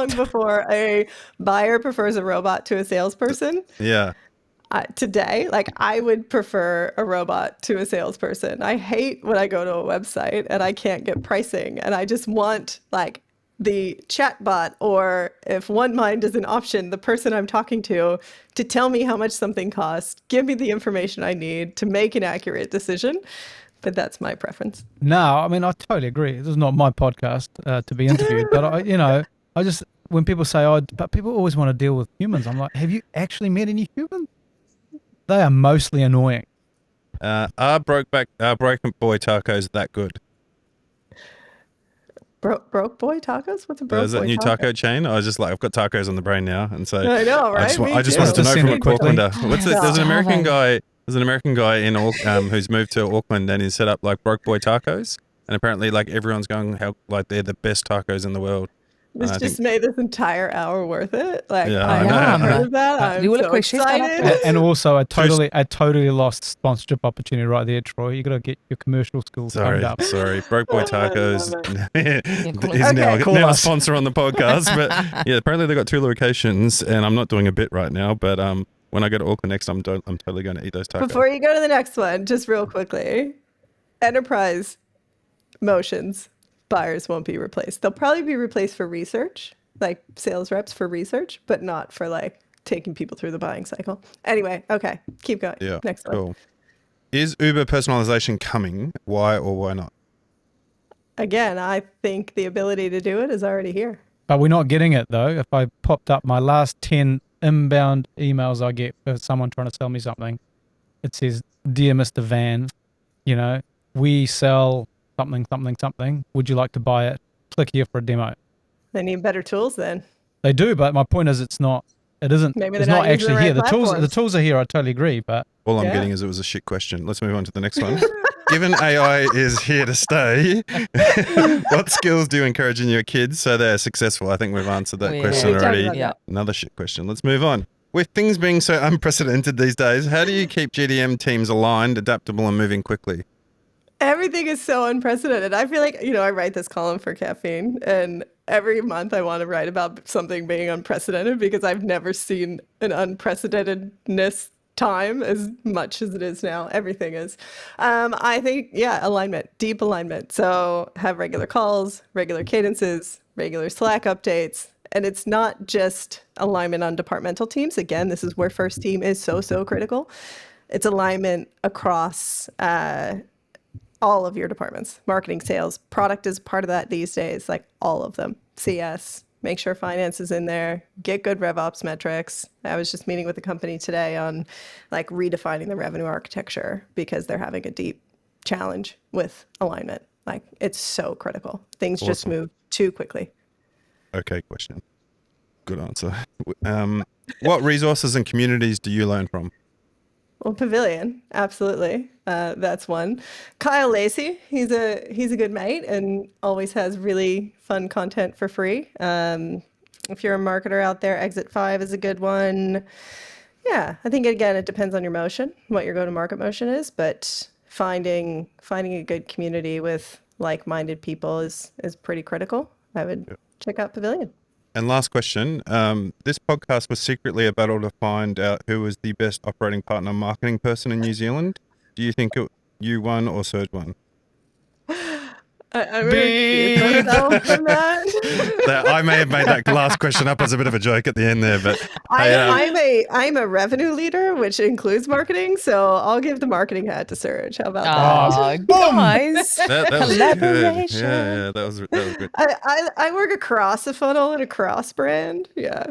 before a buyer prefers a robot to a salesperson? Yeah. Today, like, I would prefer a robot to a salesperson. I hate when I go to a website and I can't get pricing, and I just want like the chatbot, or if OneMind is an option, the person I'm talking to tell me how much something costs, give me the information I need to make an accurate decision. But that's my preference. No, I mean, I totally agree. This is not my podcast to be interviewed, but I just, when people say, but people always want to deal with humans, I'm like, have you actually met any humans? They are mostly annoying. Are broken boy tacos that good? Broke boy tacos? What's a broke boy? Is that new taco chain? I was just like, I've got tacos on the brain now, and so I know, right? I just wanted to know from a Aucklander. There's an American guy. There's an American guy in who's moved to Auckland, and he's set up like broke boy tacos, and apparently like everyone's going how like they're the best tacos in the world. This just made this entire hour worth it. Like, Yeah, I I know. haven't heard of that. I'm so excited. And also, I totally lost sponsorship opportunity right there, Troy. You got to get your commercial skills Sorry, up. Broke Boy Tacos is now a sponsor on the podcast. But yeah, apparently they've got 2 locations, and I'm not doing a bit right now. But when I go to Auckland next, I'm totally going to eat those tacos. Before you go to the next one, just real quickly, enterprise motions. Buyers won't be replaced. They'll probably be replaced for research, like sales reps for research, but not for like taking people through the buying cycle. Anyway, okay, keep going. Yeah, next cool. one. Is Uber personalization coming? Why or why not? Again, I think the ability to do it is already here. But we're not getting it though. If I popped up my last 10 inbound emails I get for someone trying to sell me something, it says, "Dear Mr. Van, we sell something. Would you like to buy it? Click here for a demo." They need better tools then. They do, but my point is it's not Maybe it's they're not not using actually the here. right The tools are here, I totally agree, but All I'm getting is it was a shit question. Let's move on to the next one. given AI is here to stay, what skills do you encourage in your kids so they're successful? I think we've answered that question already. Yeah. Another shit question. Let's move on. With things being so unprecedented these days, how do you keep GDM teams aligned, adaptable, and moving quickly? Everything is so unprecedented. I feel like, I write this column for Caffeine, and every month I want to write about something being unprecedented because I've never seen an unprecedentedness time as much as it is now. Everything is. I think, alignment, deep alignment. So have regular calls, regular cadences, regular Slack updates. And it's not just alignment on departmental teams. Again, this is where first team is so critical. It's alignment across all of your departments. Marketing, sales, product is part of that these days, like all of them. CS, make sure finance is in there, get good RevOps metrics. I was just meeting with a company today on like redefining the revenue architecture because they're having a deep challenge with alignment. Like it's so critical. Things just move too quickly. Okay, question. Good answer. What resources and communities do you learn from? Well, Pavilion, absolutely. That's one. Kyle Lacey, he's a good mate and always has really fun content for free. If you're a marketer out there, Exit 5 is a good one. Yeah, I think again it depends on your motion, what your go-to-market motion is, but finding a good community with like-minded people is pretty critical. I would check out Pavilion. And last question, this podcast was secretly a battle to find out who was the best operating partner marketing person in New Zealand. Do you think you won or Serge won? I'm really confused myself from that. I may have made that last question up as a bit of a joke at the end there, but I'm a revenue leader, which includes marketing, so I'll give the marketing hat to Serge. How about that? Oh, guys. that was good. Yeah, that was good. I work across a funnel and across brand. Yeah.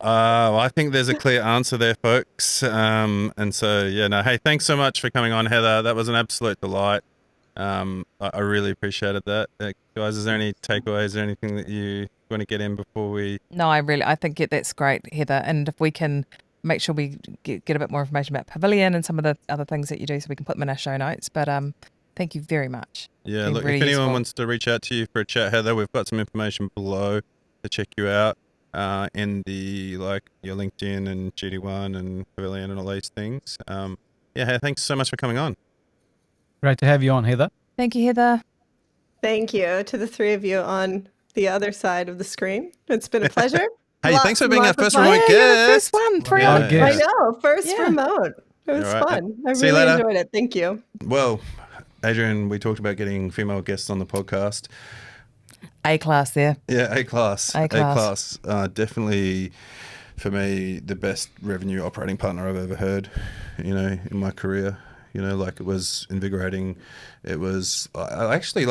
I think there's a clear answer there, folks. And so, hey, thanks so much for coming on, Heather. That was an absolute delight. I really appreciated that. Guys, is there any takeaways or anything that you want to get in before we... No, I think that's great, Heather. And if we can make sure we get a bit more information about Pavilion and some of the other things that you do so we can put them in our show notes. But thank you very much. Yeah, look, really if anyone wants to reach out to you for a chat, Heather, we've got some information below to check you out in the your LinkedIn and GD1 and Pavilion and all these things. Hey, thanks so much for coming on. Great to have you on, Heather. Thank you, Heather. Thank you to the three of you on the other side of the screen. It's been a pleasure. Hey, thanks for being our first remote guest. First one, I know, first remote. It was fun. I really enjoyed it. Thank you. Well, Adrienne, we talked about getting female guests on the podcast. A-class there. Yeah, A-class. A-class. Definitely, for me, the best revenue operating partner I've ever heard, in my career. It was invigorating. It was I actually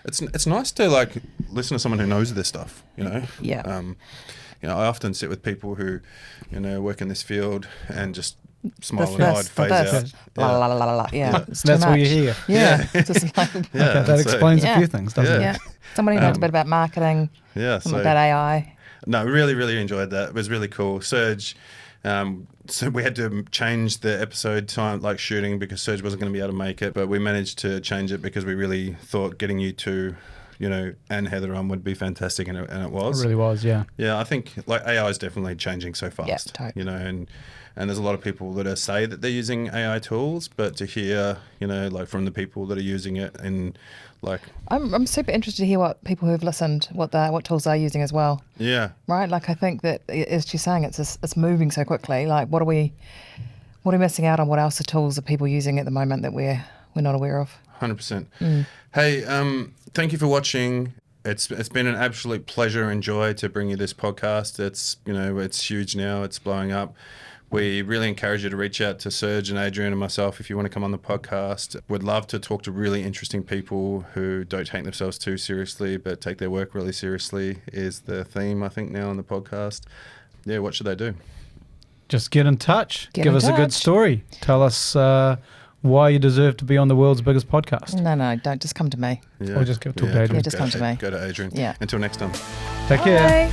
it's nice to listen to someone who knows this stuff, Yeah. I often sit with people who, work in this field and just smile and nod, phase out. La la la la. Yeah. That's why you're here. Yeah. Just that explains a few things, doesn't it? Yeah. Somebody who knows a bit about marketing. Yeah. Something about AI. No, really, really enjoyed that. It was really cool. Serge, so we had to change the episode time, shooting, because Serge wasn't going to be able to make it, but we managed to change it because we really thought getting you two, and Heather on would be fantastic, and it was. It really was, yeah. Yeah, I think AI is definitely changing so fast. Yeah, totally. And there's a lot of people that say that they're using AI tools, but to hear, from the people that are using it and I'm super interested to hear what people who've listened, what tools they're using as well. Yeah. Right? I think that, as she's saying, it's moving so quickly. What are we missing out on? What else are tools are people using at the moment that we're not aware of? 100%. Hey, thank you for watching. It's been an absolute pleasure and joy to bring you this podcast. It's it's huge now. It's blowing up. We really encourage you to reach out to Serge and Adrienne and myself if you want to come on the podcast. We'd love to talk to really interesting people who don't take themselves too seriously but take their work really seriously is the theme, I think, now on the podcast. Yeah, what should they do? Just get in touch. Give us a good story. Tell us why you deserve to be on the world's biggest podcast. No, don't. Just come to me. Yeah. Or just talk to Adrienne. Yeah, just come to me. Go to Adrienne. Yeah. Until next time. Take care.